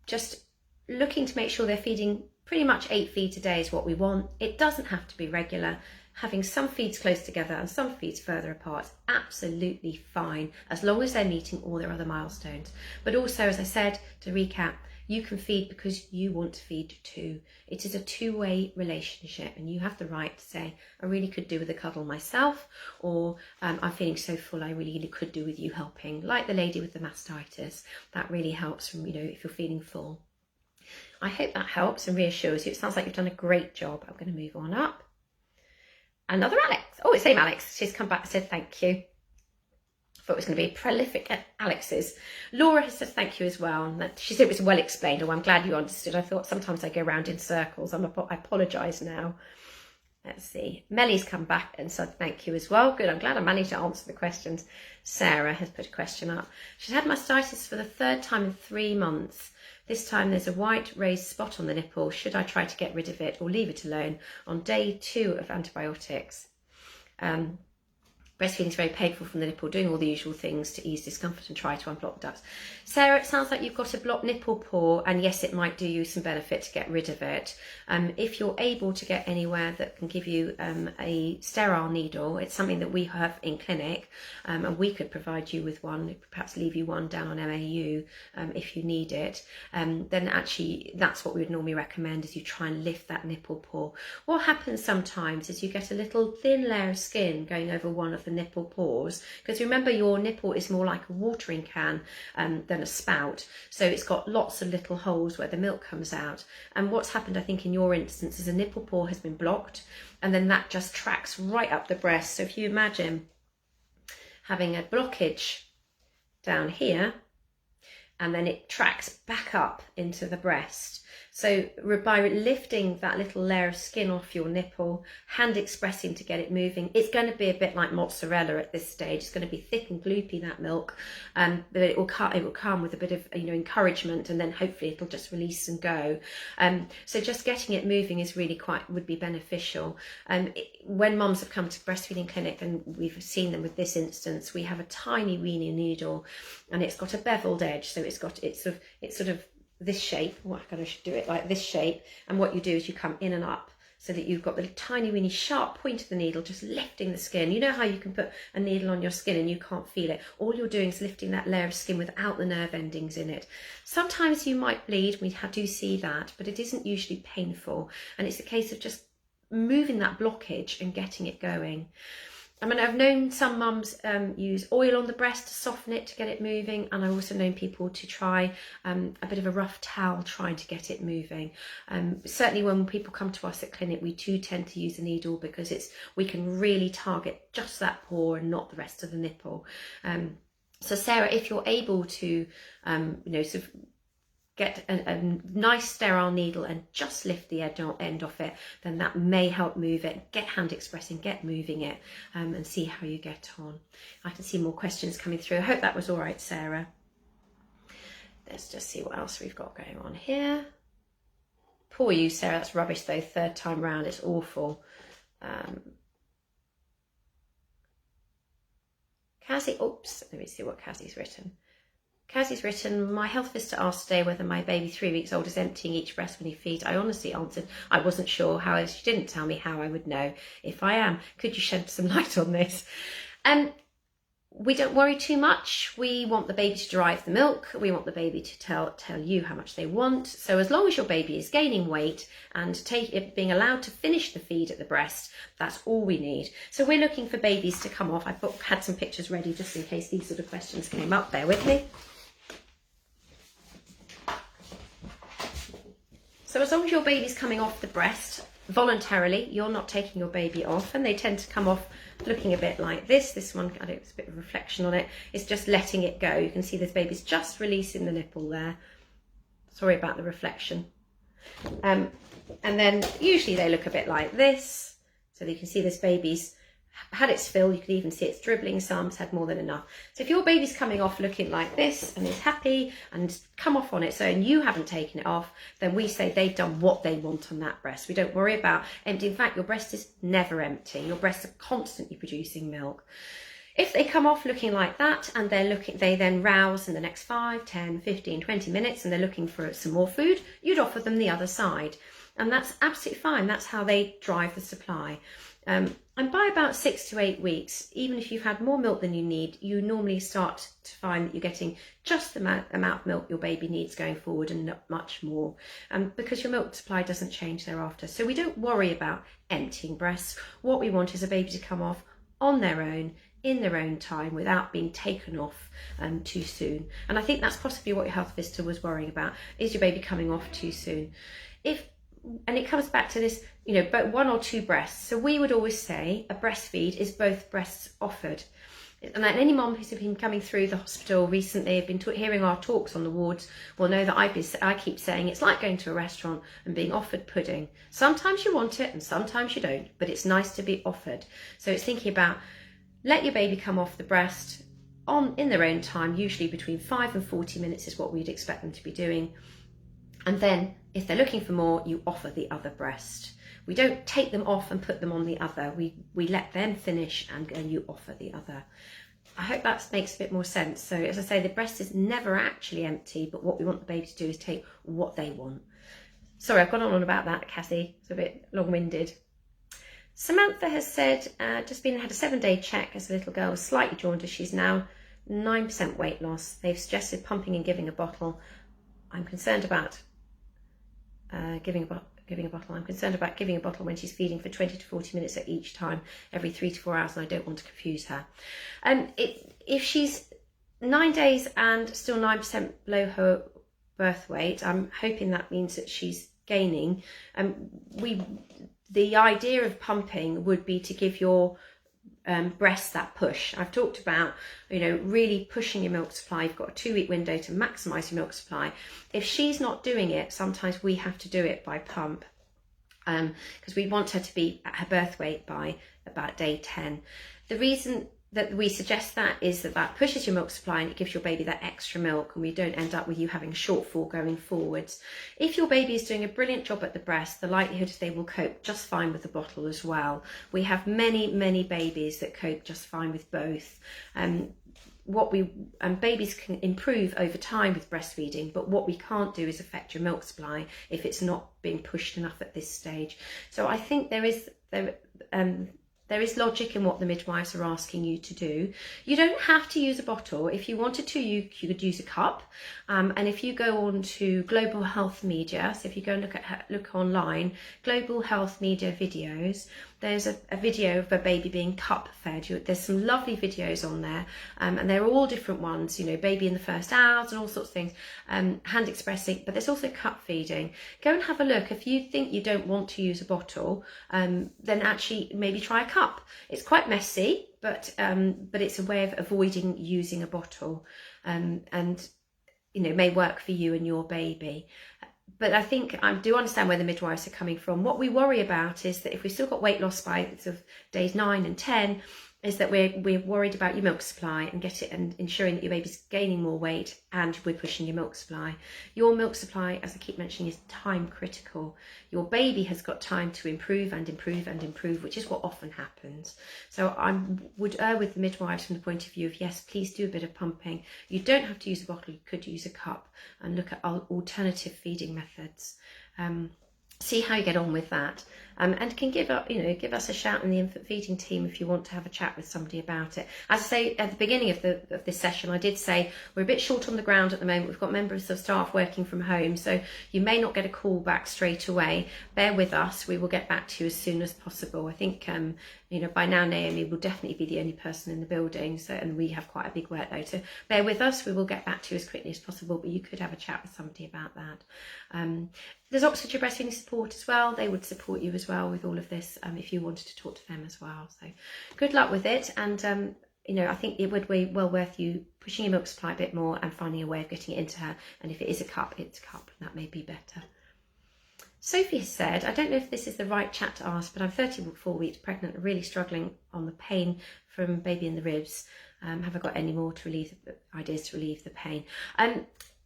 just looking to make sure they're feeding pretty much 8 feeds a day is what we want. It doesn't have to be regular. Having some feeds close together and some feeds further apart is absolutely fine, as long as they're meeting all their other milestones. But also, as I said, to recap, you can feed because you want to feed too. It is a 2-way relationship, and you have the right to say, I really could do with a cuddle myself, or I'm feeling so full I really could do with you helping. Like the lady with the mastitis, that really helps from, if you're feeling full. I hope that helps and reassures you. It sounds like you've done a great job. I'm going to move on up. Another Alex. Oh, it's same Alex. She's come back and said thank you. Thought it was going to be prolific Alex's. Laura has said thank you as well. And she said it was well explained. Oh, I'm glad you understood. I thought sometimes I go around in circles. I apologise now. Let's see. Mellie's come back and said thank you as well. Good. I'm glad I managed to answer the questions. Sarah has put a question up. She's had mastitis for the 3rd time in 3 months. This time there's a white raised spot on the nipple. Should I try to get rid of it or leave it alone on day 2 of antibiotics? Breastfeeding is very painful from the nipple, doing all the usual things to ease discomfort and try to unblock the ducts. Sarah, it sounds like you've got a blocked nipple pore, and yes, it might do you some benefit to get rid of it. If you're able to get anywhere that can give you a sterile needle, it's something that we have in clinic, and we could provide you with one, perhaps leave you one down on MAU if you need it. Then actually that's what we would normally recommend, is you try and lift that nipple pore. What happens sometimes is you get a little thin layer of skin going over one of the the nipple pores, because remember your nipple is more like a watering can than a spout, so it's got lots of little holes where the milk comes out. And what's happened, I think in your instance, is a nipple pore has been blocked, and then that just tracks right up the breast. So if you imagine having a blockage down here, and then it tracks back up into the breast. So by lifting that little layer of skin off your nipple, hand expressing to get it moving, it's going to be a bit like mozzarella at this stage. It's going to be thick and gloopy, that milk, but it will come with a bit of encouragement, and then hopefully it'll just release and go. So just getting it moving is really would be beneficial. When mums have come to breastfeeding clinic, and we've seen them with this instance, we have a tiny weenie needle, and it's got a beveled edge, so it's sort of this shape. I should do it like this shape, and what you do is you come in and up so that you've got the tiny weeny sharp point of the needle just lifting the skin. You know how you can put a needle on your skin and you can't feel it? All you're doing is lifting that layer of skin without the nerve endings in it. Sometimes you might bleed, we do see that, but it isn't usually painful, and it's a case of just moving that blockage and getting it going. I mean, I've known some mums use oil on the breast to soften it, to get it moving, and I've also known people to try a bit of a rough towel trying to get it moving. Certainly when people come to us at clinic, we do tend to use a needle, because we can really target just that pore and not the rest of the nipple. So Sarah, if you're able to sort of get a nice sterile needle and just lift the end off it, then that may help move it. Get hand expressing, get moving it, and see how you get on. I can see more questions coming through. I hope that was all right, Sarah. Let's just see what else we've got going on here. Poor you, Sarah, that's rubbish though, third time round, it's awful. Cassie, oops, let me see what Cassie's written. Cassie's written, my health visitor asked today whether my baby 3 weeks old is emptying each breast when he feeds. I honestly answered I wasn't sure. However, she didn't tell me how I would know. If I am, could you shed some light on this? We don't worry too much. We want the baby to derive the milk. We want the baby to tell you how much they want. So as long as your baby is gaining weight and being allowed to finish the feed at the breast, that's all we need. So we're looking for babies to come off. I've had some pictures ready just in case these sort of questions came up. Bear with me. So as long as your baby's coming off the breast voluntarily, you're not taking your baby off, and they tend to come off looking a bit like this. This one, I don't know, it's a bit of reflection on it. It's just letting it go. You can see this baby's just releasing the nipple there. Sorry about the reflection. And then usually they look a bit like this. So you can see this baby's had its fill. You can even see it's dribbling some, it's had more than enough. So if your baby's coming off looking like this and is happy and come off on its own, you haven't taken it off, then we say they've done what they want on that breast. We don't worry about empty. In fact, your breast is never empty. Your breasts are constantly producing milk. If they come off looking like that and they then rouse in the next 5, 10, 15, 20 minutes and they're looking for some more food, you'd offer them the other side. And that's absolutely fine. That's how they drive the supply. And by about 6 to 8 weeks, even if you've had more milk than you need, you normally start to find that you're getting just the amount of milk your baby needs going forward and not much more, because your milk supply doesn't change thereafter. So we don't worry about emptying breasts. What we want is a baby to come off on their own, in their own time, without being taken off too soon. And I think that's possibly what your health visitor was worrying about. Is your baby coming off too soon? And it comes back to this, but 1 or 2 breasts. So we would always say a breastfeed is both breasts offered. And any mom who's been coming through the hospital recently, have been hearing our talks on the wards, will know that I keep saying it's like going to a restaurant and being offered pudding. Sometimes you want it and sometimes you don't, but it's nice to be offered. So it's thinking about, let your baby come off the breast in their own time, usually between 5 and 40 minutes is what we'd expect them to be doing. And then if they're looking for more, you offer the other breast. We don't take them off and put them on the other. We let them finish and you offer the other. I hope that makes a bit more sense. So as I say, the breast is never actually empty, but what we want the baby to do is take what they want. Sorry, I've gone on about that, Cassie. It's a bit long-winded. Samantha has said, had a 7-day check as a little girl, slightly jaundiced. She's now 9% weight loss. They've suggested pumping and giving a bottle. I'm concerned about giving giving a bottle. I'm concerned about giving a bottle when she's feeding for 20 to 40 minutes at each time, every 3 to 4 hours, and I don't want to confuse her. If she's 9 days and still 9% below her birth weight, I'm hoping that means that she's gaining. The idea of pumping would be to give your breast that push. I've talked about, really pushing your milk supply. You've got a 2-week window to maximise your milk supply. If she's not doing it, sometimes we have to do it by pump, because we want her to be at her birth weight by about day 10. The reason that we suggest that is that pushes your milk supply and it gives your baby that extra milk, and we don't end up with you having a shortfall going forwards. If your baby is doing a brilliant job at the breast, the likelihood is they will cope just fine with the bottle as well. We have many babies that cope just fine with both. Babies can improve over time with breastfeeding, but what we can't do is affect your milk supply if it's not being pushed enough at this stage. So I think there is logic in what the midwives are asking you to do. You don't have to use a bottle. If you wanted to, you could use a cup. And if you go on to Global Health Media, so if you go and look online, Global Health Media videos, there's a video of a baby being cup fed. There's some lovely videos on there, and they're all different ones, baby in the first hours and all sorts of things, hand expressing, but there's also cup feeding. Go and have a look. If you think you don't want to use a bottle, then actually maybe try a cup. It's quite messy, but it's a way of avoiding using a bottle, and may work for you and your baby. But I think I do understand where the midwives are coming from. What we worry about is that if we've still got weight loss by sort of days 9 and 10, is that we're worried about your milk supply and ensuring that your baby's gaining more weight, and we're pushing your milk supply. Your milk supply, as I keep mentioning, is time critical. Your baby has got time to improve and improve and improve, which is what often happens. So I would err with the midwives from the point of view of, yes, please do a bit of pumping. You don't have to use a bottle, you could use a cup, and look at alternative feeding methods. See how you get on with that, and can give us a shout in the infant feeding team if you want to have a chat with somebody about it. As I say at the beginning of this session, I did say we're a bit short on the ground at the moment. We've got members of staff working from home, so you may not get a call back straight away. Bear with us. We will get back to you as soon as possible. I think by now Naomi will definitely be the only person in the building, and we have quite a big workload. So bear with us. We will get back to you as quickly as possible, but you could have a chat with somebody about that. There's Oxfordshire Breastfeeding Support as well. They would support you as well with all of this if you wanted to talk to them as well. So good luck with it, and I think it would be well worth you pushing your milk supply a bit more and finding a way of getting it into her. And if it is a cup, it's a cup, and that may be better. Sophie has said, I don't know if this is the right chat to ask, but I'm 34 weeks pregnant and really struggling on the pain from baby in the ribs. Have I got any more ideas to relieve the pain?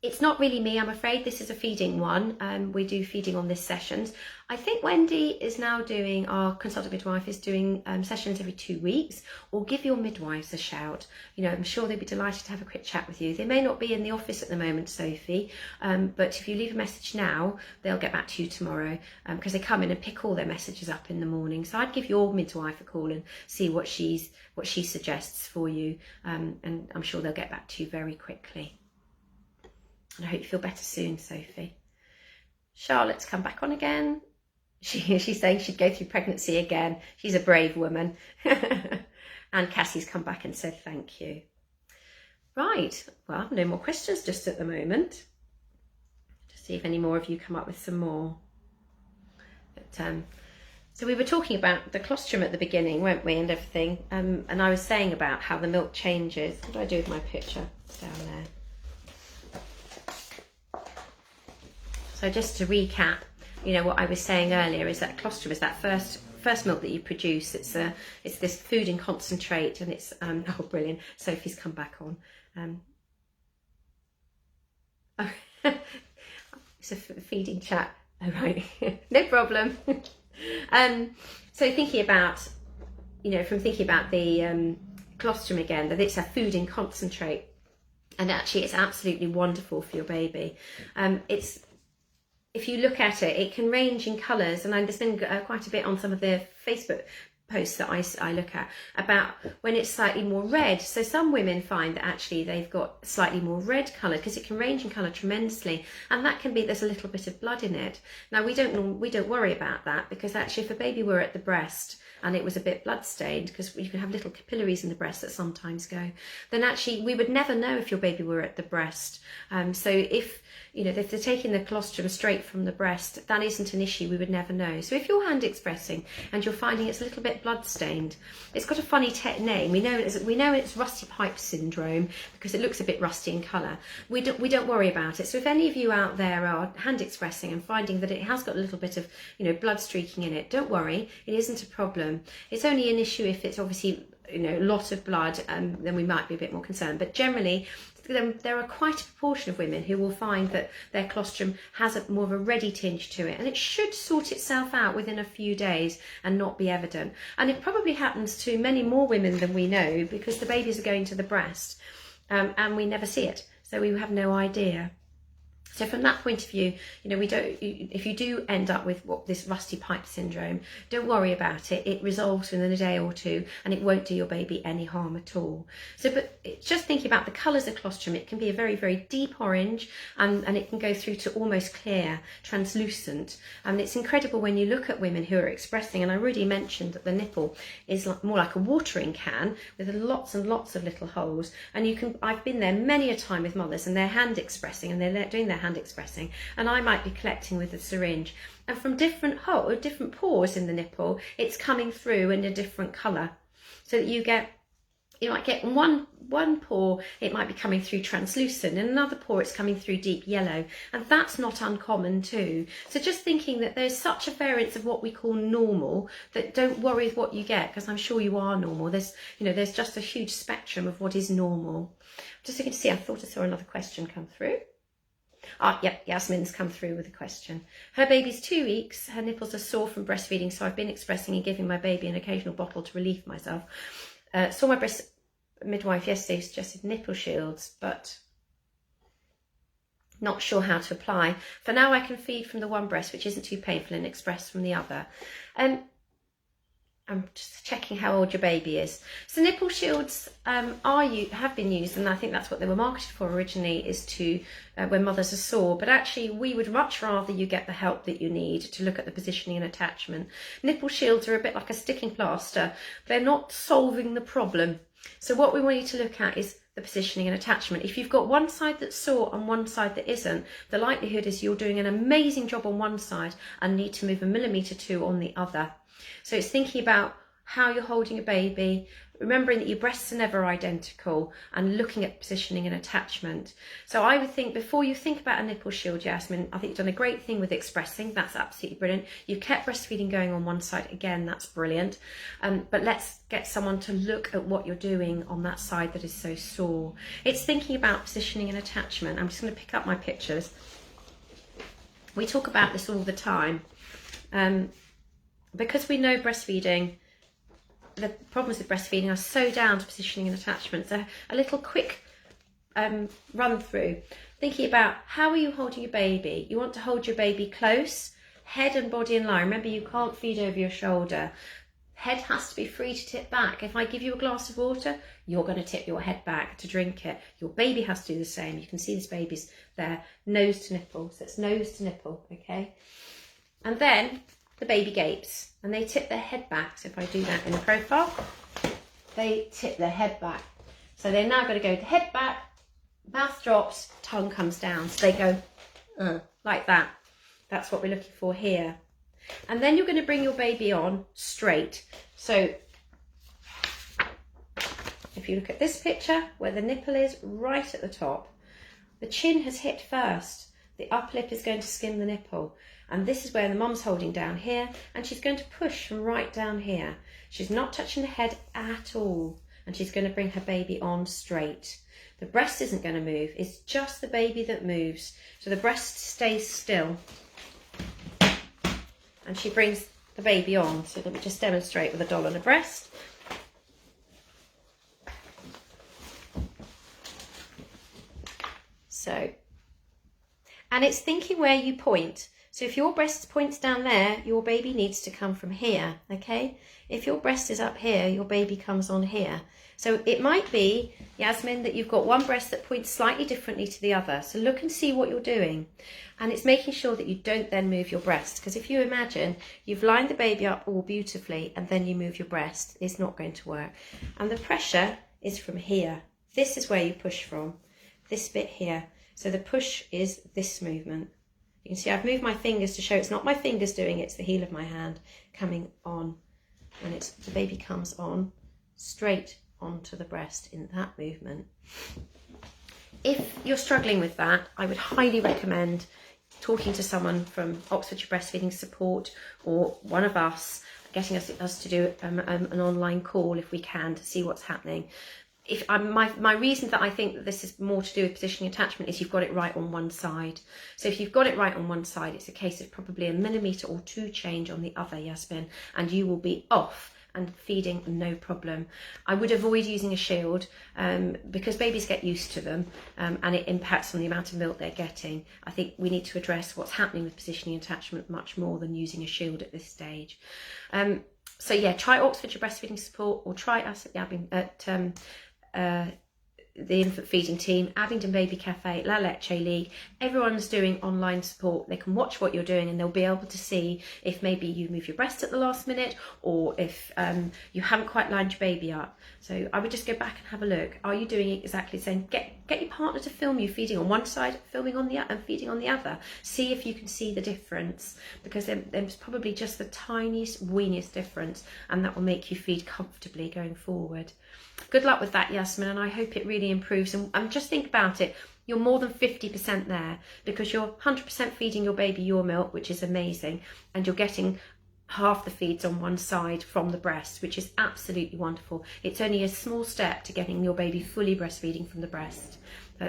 It's not really me, I'm afraid. This is a feeding one. We do feeding on this sessions. I think Wendy is now doing, our consultant midwife is doing sessions every 2 weeks, or give your midwives a shout. I'm sure they'd be delighted to have a quick chat with you. They may not be in the office at the moment, Sophie, but if you leave a message now, they'll get back to you tomorrow, because they come in and pick all their messages up in the morning. So I'd give your midwife a call and see what she suggests for you, and I'm sure they'll get back to you very quickly. And I hope you feel better soon, Sophie. Charlotte's come back on again. She's saying she'd go through pregnancy again. She's a brave woman. And Cassie's come back and said thank you. Right, well, no more questions just at the moment. Just see if any more of you come up with some more. But, so we were talking about the colostrum at the beginning, weren't we, and everything. And I was saying about how the milk changes. What do I do with my picture? It's down there. So just to recap, what I was saying earlier is that colostrum is that first milk that you produce. It's this food in concentrate, and it's oh brilliant. Sophie's come back on. It's a feeding chat. Oh right, no problem. So thinking about the colostrum again, that it's a food in concentrate, and actually it's absolutely wonderful for your baby. If you look at it, it can range in colours, and there's been quite a bit on some of the Facebook posts that I look at about when it's slightly more red. So some women find that actually they've got slightly more red colour, because it can range in colour tremendously, and that can be there's a little bit of blood in it. Now we don't worry about that, because actually if a baby were at the breast and it was a bit blood stained, because you can have little capillaries in the breast that sometimes go, then actually we would never know if your baby were at the breast. So if if they're taking the colostrum straight from the breast, that isn't an issue, we would never know. So if you're hand expressing and you're finding it's a little bit blood stained, it's got a funny name. We know it's rusty pipe syndrome because it looks a bit rusty in colour. We don't worry about it. So if any of you out there are hand expressing and finding that it has got a little bit of blood streaking in it, don't worry, it isn't a problem. It's only an issue if it's obviously a lot of blood, then we might be a bit more concerned. But generally, there are quite a proportion of women who will find that their colostrum has more of a reddy tinge to it, and it should sort itself out within a few days and not be evident. And it probably happens to many more women than we know, because the babies are going to the breast and we never see it, so we have no idea. So from that point of view, if you do end up with this rusty pipe syndrome, don't worry about it. It resolves within a day or two, and it won't do your baby any harm at all. So, but just thinking about the colours of colostrum, it can be a very, very deep orange, and it can go through to almost clear, translucent. And it's incredible when you look at women who are expressing, and I already mentioned that the nipple is more like a watering can with lots and lots of little holes. And I've been there many a time with mothers, and they're hand expressing, and they're doing their hand expressing, and I might be collecting with a syringe, and from different pores in the nipple, it's coming through in a different colour, so that you might get one pore, it might be coming through translucent, and another pore it's coming through deep yellow, and that's not uncommon too. So just thinking that there's such a variance of what we call normal, that don't worry with what you get, because I'm sure you are normal. There's just a huge spectrum of what is normal. Just looking to see, I thought I saw another question come through. Yep, Yasmin's come through with a question. Her baby's 2 weeks, her nipples are sore from breastfeeding, so I've been expressing and giving my baby an occasional bottle to relieve myself. Saw my breast midwife yesterday, suggested nipple shields, but not sure how to apply. For now I can feed from the one breast, which isn't too painful, and express from the other. I'm just checking how old your baby is. So nipple shields have been used, and I think that's what they were marketed for originally, is to when mothers are sore. But actually, we would much rather you get the help that you need to look at the positioning and attachment. Nipple shields are a bit like a sticking plaster. They're not solving the problem. So what we want you to look at is the positioning and attachment. If you've got one side that's sore and one side that isn't, the likelihood is you're doing an amazing job on one side and need to move 1 millimetre too on the other. So it's thinking about how you're holding a baby, remembering that your breasts are never identical, and looking at positioning and attachment. So I would think, before you think about a nipple shield, Yasmin, I think you've done a great thing with expressing. That's absolutely brilliant. You've kept breastfeeding going on one side. Again, that's brilliant. But let's get someone to look at what you're doing on that side that is so sore. It's thinking about positioning and attachment. I'm just going to pick up my pictures. We talk about this all the time. Because we know breastfeeding, the problems with breastfeeding are so down to positioning and attachment. So a little quick run through, thinking about how are you holding your baby. You want to hold your baby close, head and body in line. Remember, you can't feed over your shoulder. Head has to be free to tip back. If I give you a glass of water, you're going to tip your head back to drink it. Your baby has to do the same. You can see this baby's there, nose to nipple. So it's nose to nipple, okay? And then the baby gapes and they tip their head back. So if I do that in the profile, they tip their head back. So they're now going to go the head back, mouth drops, tongue comes down. So they go like that. That's what we're looking for here. And then you're going to bring your baby on straight. So if you look at this picture where the nipple is right at the top, the chin has hit first. The upper lip is going to skim the nipple. And this is where the mum's holding down here, and she's going to push from right down here. She's not touching the head at all, and she's going to bring her baby on straight. The breast isn't going to move, it's just the baby that moves. So the breast stays still, and she brings the baby on. So let me just demonstrate with a doll on the breast. So, and it's thinking where you point. So if your breast points down there, your baby needs to come from here, okay? If your breast is up here, your baby comes on here. So it might be, Yasmin, that you've got one breast that points slightly differently to the other. So look and see what you're doing. And it's making sure that you don't then move your breast. Because if you imagine you've lined the baby up all beautifully and then you move your breast, it's not going to work. And the pressure is from here. This is where you push from, this bit here. So the push is this movement. You can see I've moved my fingers to show it's not my fingers doing it, it's the heel of my hand coming on. And it's the baby comes on straight onto the breast in that movement. If you're struggling with that, I would highly recommend talking to someone from Oxfordshire Breastfeeding Support or one of us, getting us to do an online call if we can to see what's happening. If my reason that I think that this is more to do with positioning attachment is you've got it right on one side. So if you've got it right on one side, it's a case of probably 1 millimetre or 2 change on the other, Yasmin, and you will be off and feeding no problem. I would avoid using a shield because babies get used to them and it impacts on the amount of milk they're getting. I think we need to address what's happening with positioning attachment much more than using a shield at this stage. So yeah, try Oxfordshire Breastfeeding Support or try us at the infant feeding team, Abingdon Baby Cafe, La Leche League. Everyone's doing online support. They can watch what you're doing and they'll be able to see if maybe you move your breast at the last minute or if you haven't quite lined your baby up. So I would just go back and have a look. Are you doing exactly the same? Get your partner to film you feeding on one side, filming on the other and feeding on the other. See if you can see the difference, because there's probably just the tiniest, weeniest difference, and that will make you feed comfortably going forward. Good luck with that, Yasmin, and I hope it really improves. And just think about it. You're more than 50% there because you're 100% feeding your baby your milk, which is amazing, and you're getting half the feeds on one side from the breast, which is absolutely wonderful. It's only a small step to getting your baby fully breastfeeding from the breast.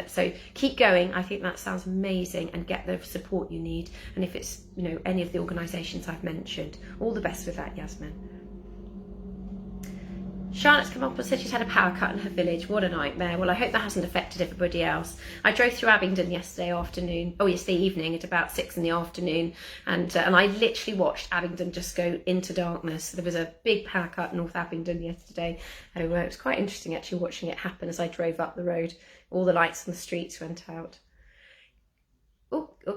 So keep going. I think that sounds amazing, and get the support you need. And if it's, you know, any of the organisations I've mentioned, all the best with that, Yasmin. Charlotte's come up and said she's had a power cut in her village. What a nightmare. Well, I hope that hasn't affected everybody else. I drove through Abingdon yesterday evening at about 6 in the afternoon, and I literally watched Abingdon just go into darkness. There was a big power cut in North Abingdon yesterday. It was quite interesting actually watching it happen as I drove up the road. All the lights on the streets went out.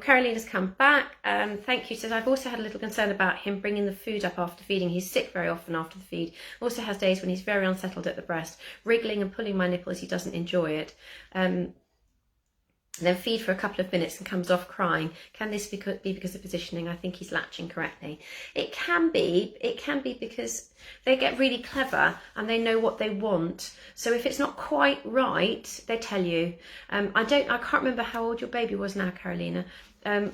Carolina's come back. Thank you. Says, I've also had a little concern about him bringing the food up after feeding. He's sick very often after the feed. Also has days when he's very unsettled at the breast, wriggling and pulling my nipple as he doesn't enjoy it. Then feed for a couple of minutes and comes off crying. Can this be because of positioning? I think he's latching correctly. It can be because they get really clever and they know what they want. So if it's not quite right, they tell you. I can't remember how old your baby was now, Carolina. I'm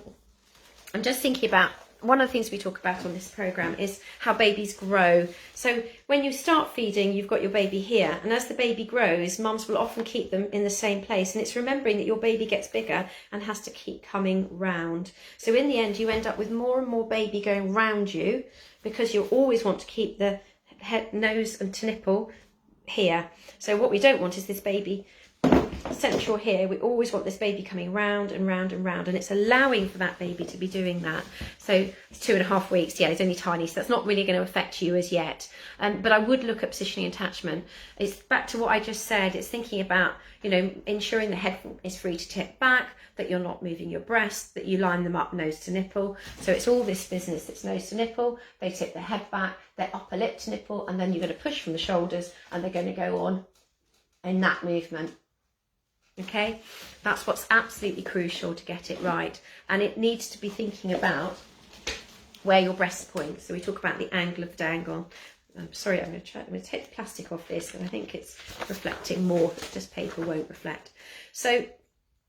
just thinking about, one of the things we talk about on this programme is how babies grow. So when you start feeding, you've got your baby here, and as the baby grows, mums will often keep them in the same place, and it's remembering that your baby gets bigger and has to keep coming round. So in the end, you end up with more and more baby going round you, because you always want to keep the head, nose and to nipple here. So what we don't want is this baby central here. We always want this baby coming round and round and round, and it's allowing for that baby to be doing that. So it's 2.5 weeks. Yeah, it's only tiny, so that's not really going to affect you as yet. But I would look at positioning attachment. It's back to what I just said. It's thinking about, you know, ensuring the head is free to tip back, that you're not moving your breast, that you line them up nose to nipple. So it's all this business. It's nose to nipple. They tip their head back, their upper lip to nipple, and then you're going to push from the shoulders, and they're going to go on in that movement. Okay, that's what's absolutely crucial to get it right, and it needs to be thinking about where your breast points. So we talk about the angle of the dangle. I'm sorry, I'm going to take the plastic off this, and I think it's reflecting more. Just paper won't reflect. So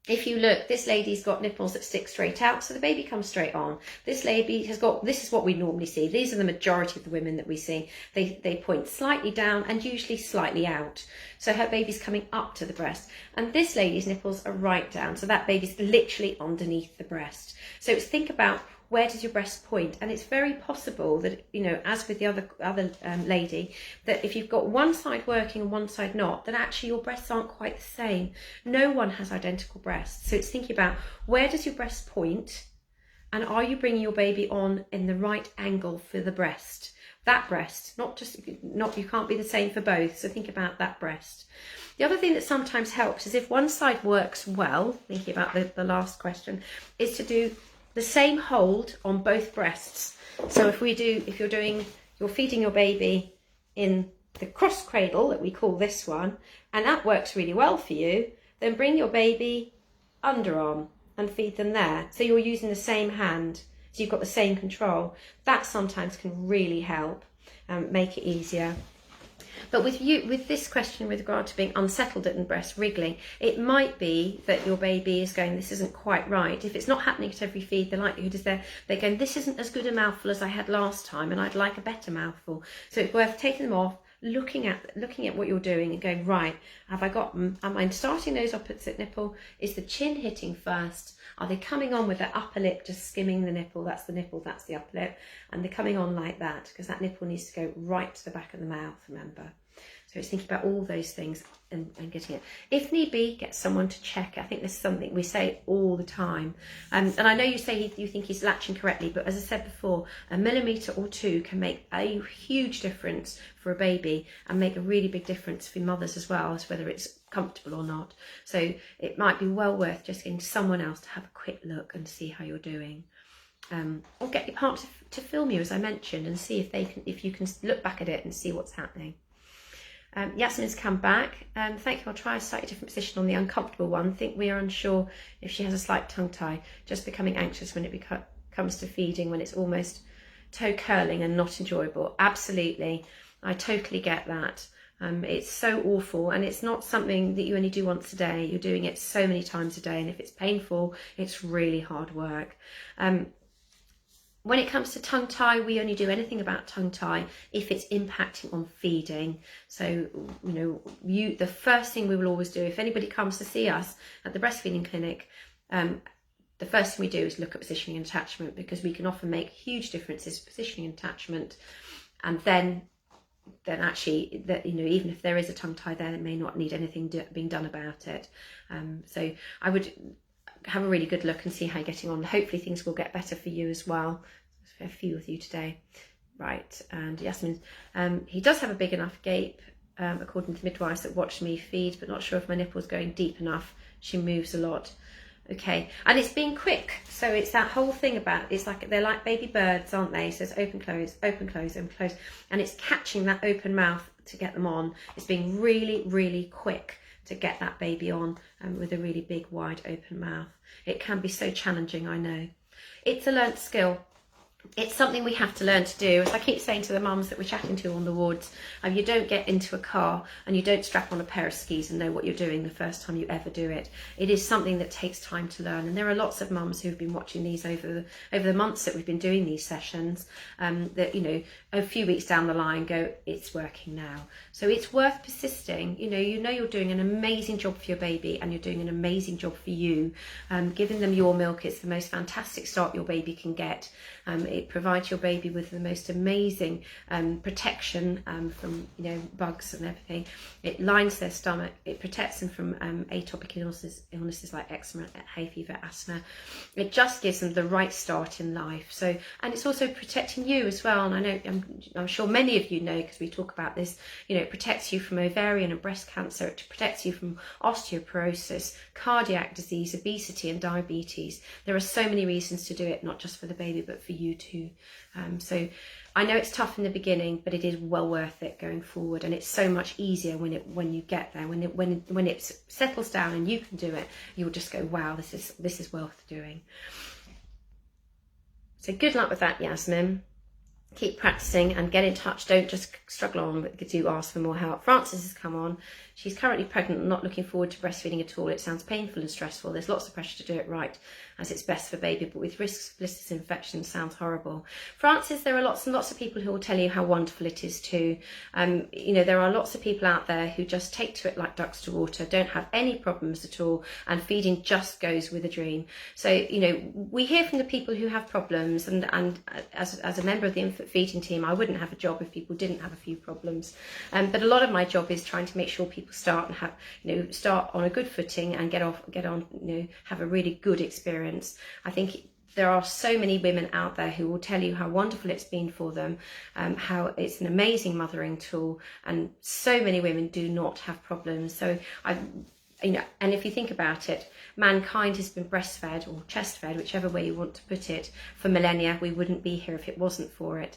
if you look, this lady's got nipples that stick straight out, so the baby comes straight on. This lady has got, this is what we normally see. These are the majority of the women that we see. They point slightly down and usually slightly out. So her baby's coming up to the breast. And this lady's nipples are right down, so that baby's literally underneath the breast. So think about, where does your breast point? And it's very possible that, you know, as with the other lady, that if you've got one side working and one side not, then actually your breasts aren't quite the same. No one has identical breasts. So it's thinking about, where does your breast point, And are you bringing your baby on in the right angle for the breast? That breast, you can't be the same for both. So think about that breast. The other thing that sometimes helps is if one side works well, thinking about the last question, is to do the same hold on both breasts. So if you're feeding your baby in the cross cradle that we call this one, and that works really well for you, then bring your baby underarm and feed them there. So you're using the same hand, so you've got the same control. That sometimes can really help make it easier. But with this question with regard to being unsettled at the breast, wriggling, it might be that your baby is going, this isn't quite right. If it's not happening at every feed, the likelihood is they're going, this isn't as good a mouthful as I had last time, and I'd like a better mouthful. So it's worth taking them off, looking at what you're doing and going, right, have I got them? Am I starting those opposite nipple? Is the chin hitting first? Are they coming on with the upper lip just skimming the nipple? That's the nipple, that's the upper lip. And they're coming on like that, because that nipple needs to go right to the back of the mouth, remember. So it's thinking about all those things and getting it. If need be, get someone to check. I think this is something we say all the time. And I know you say you think he's latching correctly, but as I said before, a millimetre or two can make a huge difference for a baby and make a really big difference for mothers as well, as whether it's comfortable or not. So it might be well worth just getting someone else to have a quick look and see how you're doing. Or get your partner to film you, as I mentioned, and see if you can look back at it and see what's happening. Yasmin's come back. Thank you. I'll try a slightly different position on the uncomfortable one. I think we are unsure if she has a slight tongue tie, just becoming anxious when it comes to feeding, when it's almost toe curling and not enjoyable. Absolutely. I totally get that. It's so awful, and it's not something that you only do once a day. You're doing it so many times a day, and if it's painful, it's really hard work. When it comes to tongue tie, we only do anything about tongue tie if it's impacting on feeding. So, the first thing we will always do, if anybody comes to see us at the breastfeeding clinic, the first thing we do is look at positioning and attachment, because we can often make huge differences in positioning and attachment. And then actually, even if there is a tongue tie there, it may not need anything being done about it. So I would have a really good look and see how you're getting on. Hopefully things will get better for you as well. There's a few with you today. Right, and Yasmin, he does have a big enough gape, according to midwives that watch me feed, but not sure if my nipple's going deep enough. She moves a lot. Okay, and it's being quick, so it's that whole thing about, it's like they're like baby birds, aren't they? So it's open, close, open, close, open, close, and it's catching that open mouth to get them on. It's being really, really quick to get that baby on with a really big, wide open mouth. It can be so challenging, I know. It's a learnt skill. It's something we have to learn to do. As I keep saying to the mums that we're chatting to on the wards, you don't get into a car and you don't strap on a pair of skis and know what you're doing the first time you ever do it. It is something that takes time to learn, and there are lots of mums who've been watching these over the months that we've been doing these sessions, that a few weeks down the line go, it's working now. So it's worth persisting. You're doing an amazing job for your baby, and you're doing an amazing job for you. Giving them your milk is the most fantastic start your baby can get. It provides your baby with the most amazing protection from bugs and everything. It lines their stomach. It protects them from atopic illnesses like eczema, hay fever, asthma. It just gives them the right start in life. So, and it's also protecting you as well. And I know, I'm sure many of you know, because we talk about this. It protects you from ovarian and breast cancer. It protects you from osteoporosis, cardiac disease, obesity, and diabetes. There are so many reasons to do it, not just for the baby, but for you too. So I know it's tough in the beginning, but it is well worth it going forward, and it's so much easier when you get there, when it settles down and you can do it. You'll just go, wow, this is worth doing. So good luck with that, Yasmin. Keep practicing and get in touch. Don't just struggle on, but do ask for more help. Frances has come on. She's currently pregnant and not looking forward to breastfeeding at all. It sounds painful and stressful. There's lots of pressure to do it right, as it's best for baby, but with risks of blisters and infections, sounds horrible. Frances, there are lots and lots of people who will tell you how wonderful it is too. There are lots of people out there who just take to it like ducks to water, don't have any problems at all, and feeding just goes with a dream. So, we hear from the people who have problems, and as a member of the infant feeding team, I wouldn't have a job if people didn't have a few problems. But a lot of my job is trying to make sure people start and have, start on a good footing and get on, have a really good experience. I think there are so many women out there who will tell you how wonderful it's been for them, how it's an amazing mothering tool, and so many women do not have problems. So and if you think about it, mankind has been breastfed or chest-fed, whichever way you want to put it, for millennia. We wouldn't be here if it wasn't for it.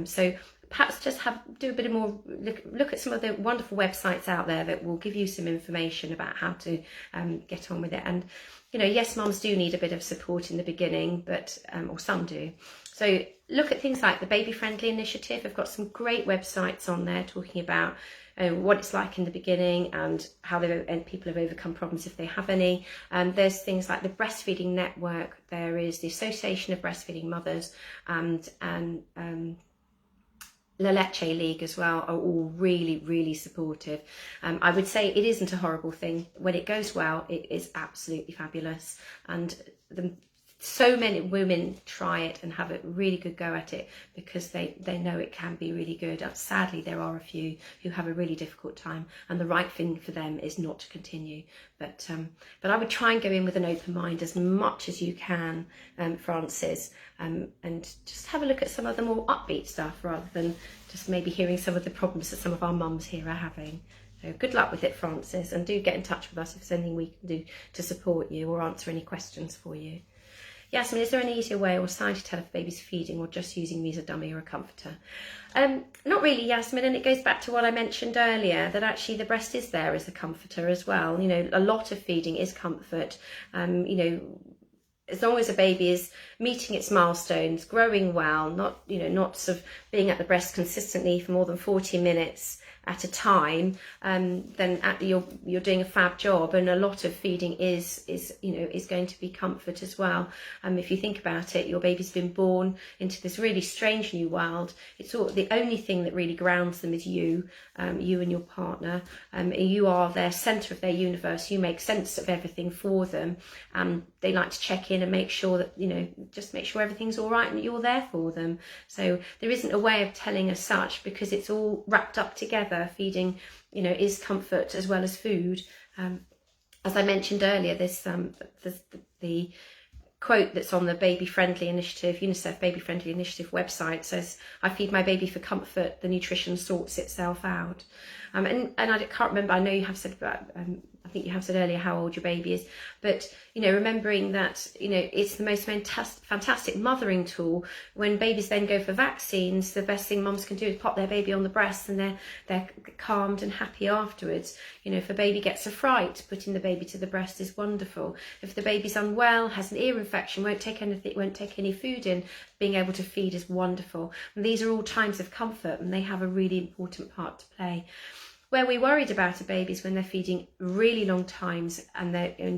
So perhaps just do a bit of more look at some of the wonderful websites out there that will give you some information about how to get on with it. And yes, mums do need a bit of support in the beginning, but or some do. So look at things like the Baby Friendly Initiative. I've got some great websites on there talking about what it's like in the beginning and how people have overcome problems if they have any. There's things like the Breastfeeding Network. There is the Association of Breastfeeding Mothers, and La Leche League as well are all really, really supportive. I would say it isn't a horrible thing. When it goes well, it is absolutely fabulous. And so many women try it and have a really good go at it because they know it can be really good. Sadly, there are a few who have a really difficult time, and the right thing for them is not to continue. But I would try and go in with an open mind as much as you can, Frances, and just have a look at some of the more upbeat stuff rather than just maybe hearing some of the problems that some of our mums here are having. So good luck with it, Frances, and do get in touch with us if there's anything we can do to support you or answer any questions for you. Yasmin, is there an easier way or sign to tell if baby's feeding or just using me as a dummy or a comforter? Not really, Yasmin, and it goes back to what I mentioned earlier, that actually the breast is there as a comforter as well. A lot of feeding is comfort. As long as a baby is meeting its milestones, growing well, not sort of being at the breast consistently for more than 40 minutes at a time, then you're doing a fab job. And a lot of feeding is going to be comfort as well. If you think about it, your baby's been born into this really strange new world. It's the only thing that really grounds them is you and your partner. You are their centre of their universe. You make sense of everything for them. They like to check in and make sure that, just make sure everything's all right and you're there for them. So there isn't a way of telling as such, because it's all wrapped up together. Feeding, is comfort as well as food. As I mentioned earlier, there's the quote that's on the Baby Friendly Initiative, UNICEF Baby Friendly Initiative website says, "I feed my baby for comfort, the nutrition sorts itself out." And I can't remember, I know you have said about, I think you have said earlier how old your baby is, but remembering that it's the most fantastic mothering tool. When babies then go for vaccines, the best thing mums can do is pop their baby on the breast, and they're calmed and happy afterwards. If a baby gets a fright, putting the baby to the breast is wonderful. If the baby's unwell, has an ear infection, won't take any food in, being able to feed is wonderful. And these are all times of comfort, and they have a really important part to play. Where we're worried about a baby is when they're feeding really long times, and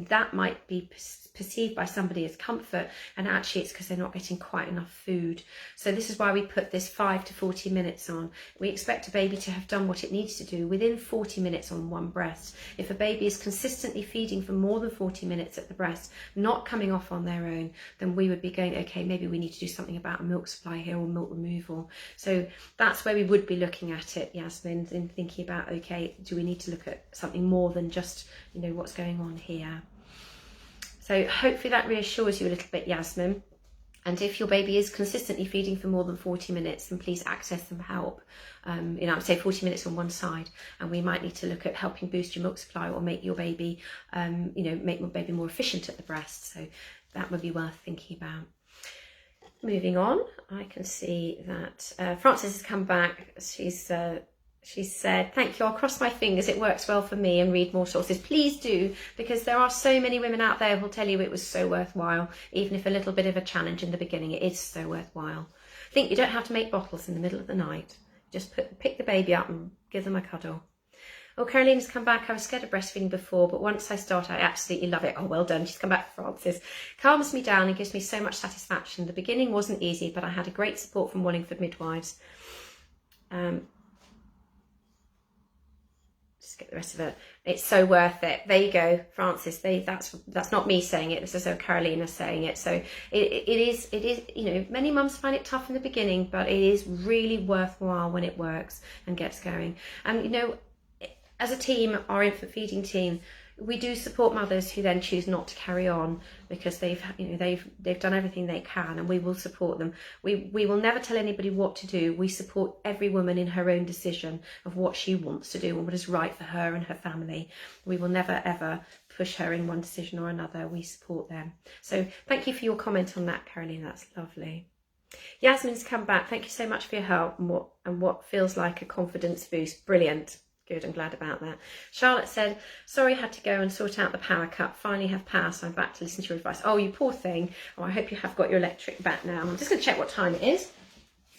that might be perceived by somebody as comfort, and actually it's because they're not getting quite enough food. So this is why we put this 5 to 40 minutes on. We expect a baby to have done what it needs to do within 40 minutes on one breast. If a baby is consistently feeding for more than 40 minutes at the breast, not coming off on their own, then we would be going, okay, maybe we need to do something about a milk supply here or milk removal. So that's where we would be looking at it, Yasmin, and thinking about, okay, do we need to look at something more than just, what's going on here? So hopefully that reassures you a little bit, Yasmin. And if your baby is consistently feeding for more than 40 minutes, then please access some help. I would say 40 minutes on one side, and we might need to look at helping boost your milk supply or make your baby, make your baby more efficient at the breast. So that would be worth thinking about. Moving on, I can see that Frances has come back. She said, "Thank you, I'll cross my fingers it works well for me and read more sources." Please do, because there are so many women out there who'll tell you it was so worthwhile, even if a little bit of a challenge in the beginning. It is so worthwhile. You don't have to make bottles in the middle of the night. Just pick the baby up and give them a cuddle. Oh, Carolina's come back. I was scared of breastfeeding before, but once I start, I absolutely love it. Oh, well done. She's come back, Frances. Calms me down and gives me so much satisfaction. The beginning wasn't easy, but I had a great support from Wallingford midwives. Just get the rest of it. It's so worth it. There you go, Frances. That's not me saying it. This is Carolina saying it. So it is. Many mums find it tough in the beginning, but it is really worthwhile when it works and gets going. And as a team, our infant feeding team, we do support mothers who then choose not to carry on because they've done everything they can, and we will support them. We will never tell anybody what to do. We support every woman in her own decision of what she wants to do and what is right for her and her family. We will never ever push her in one decision or another. We support them. So thank you for your comment on that, Caroline. That's lovely. Yasmin's come back. Thank you so much for your help and what feels like a confidence boost. Brilliant. Good, I'm glad about that. Charlotte said, sorry, I had to go and sort out the power cut. Finally have power, so I'm back to listen to your advice. Oh, you poor thing. Oh, I hope you have got your electric back now. I'm just going to check what time it is.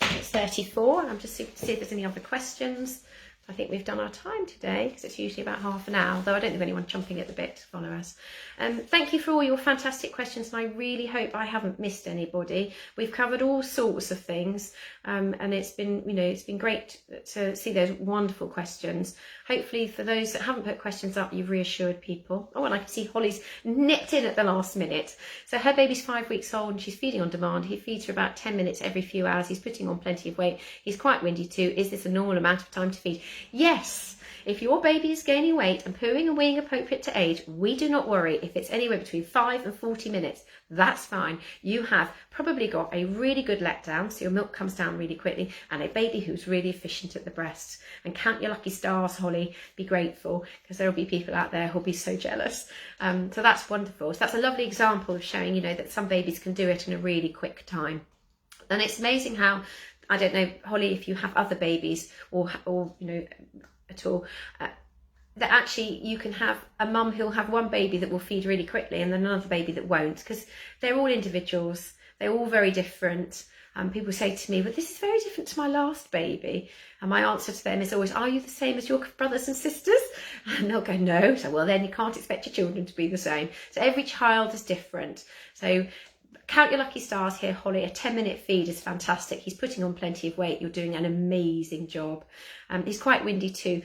It's 34. I'm just see if there's any other questions. I think we've done our time today because it's usually about half an hour, though I don't think anyone jumping at the bit to follow us. Thank you for all your fantastic questions, and I really hope I haven't missed anybody. We've covered all sorts of things, and it's been great to see those wonderful questions. Hopefully for those that haven't put questions up, you've reassured people. Oh, and I can see Holly's nipped in at the last minute. So her baby's 5 weeks old and she's feeding on demand. He feeds her about 10 minutes every few hours. He's putting on plenty of weight. He's quite windy too. Is this a normal amount of time to feed? Yes. If your baby is gaining weight and pooing and weeing appropriate to age, we do not worry. If it's anywhere between 5 and 40 minutes, that's fine. You have probably got a really good letdown, so your milk comes down really quickly, and a baby who's really efficient at the breasts. And count your lucky stars, Holly. Be grateful, because there will be people out there who'll be so jealous. So that's wonderful. So that's a lovely example of showing, that some babies can do it in a really quick time. And it's amazing how, I don't know, Holly, if you have other babies or at all, that actually you can have a mum who'll have one baby that will feed really quickly and then another baby that won't, because they're all individuals. They're all very different. People say to me, but this is very different to my last baby. And my answer to them is always, are you the same as your brothers and sisters? And they'll go, no. So, well, then you can't expect your children to be the same. So every child is different. So count your lucky stars here, Holly. A 10-minute feed is fantastic. He's putting on plenty of weight. You're doing an amazing job. He's quite windy too.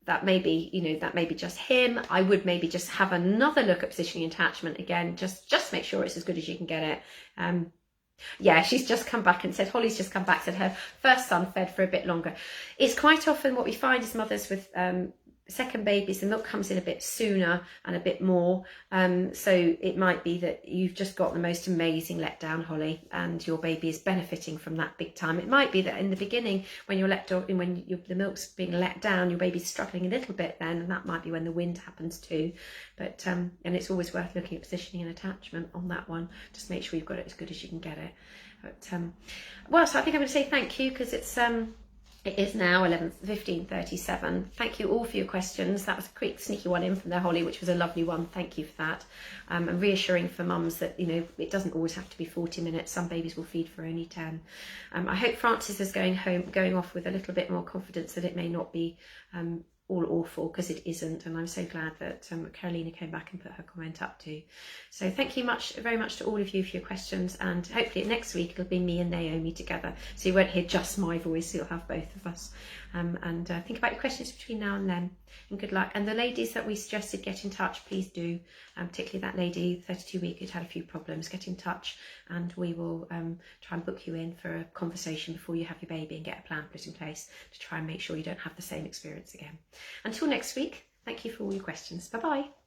That may be just him. I would maybe just have another look at positioning attachment again. Just make sure it's as good as you can get it. Yeah, she's just come back and said, Holly's just come back, said her first son fed for a bit longer. It's quite often what we find is mothers with second babies, the milk comes in a bit sooner and a bit more. So it might be that you've just got the most amazing letdown, Holly, and your baby is benefiting from that big time. It might be that in the beginning, when you're the milk's being let down, your baby's struggling a little bit then, and that might be when the wind happens too. But and it's always worth looking at positioning and attachment on that one. Just make sure you've got it as good as you can get it. But well, so I think I'm going to say thank you, because it is now 15:37. Thank you all for your questions. That was a quick, sneaky one in from there, Holly, which was a lovely one. Thank you for that. And reassuring for mums that, it doesn't always have to be 40 minutes. Some babies will feed for only 10. I hope Francis is going off with a little bit more confidence that it may not be all awful, because it isn't, and I'm so glad that Carolina came back and put her comment up too. So thank you very much to all of you for your questions, and hopefully next week it'll be me and Naomi together, so you won't hear just my voice, you'll have both of us. And think about your questions between now and then, and good luck. And the ladies that we suggested get in touch, please do, particularly that lady 32 week who'd had a few problems. Get in touch and we will try and book you in for a conversation before you have your baby and get a plan put in place to try and make sure you don't have the same experience again. Until next week, thank you for all your questions. Bye bye.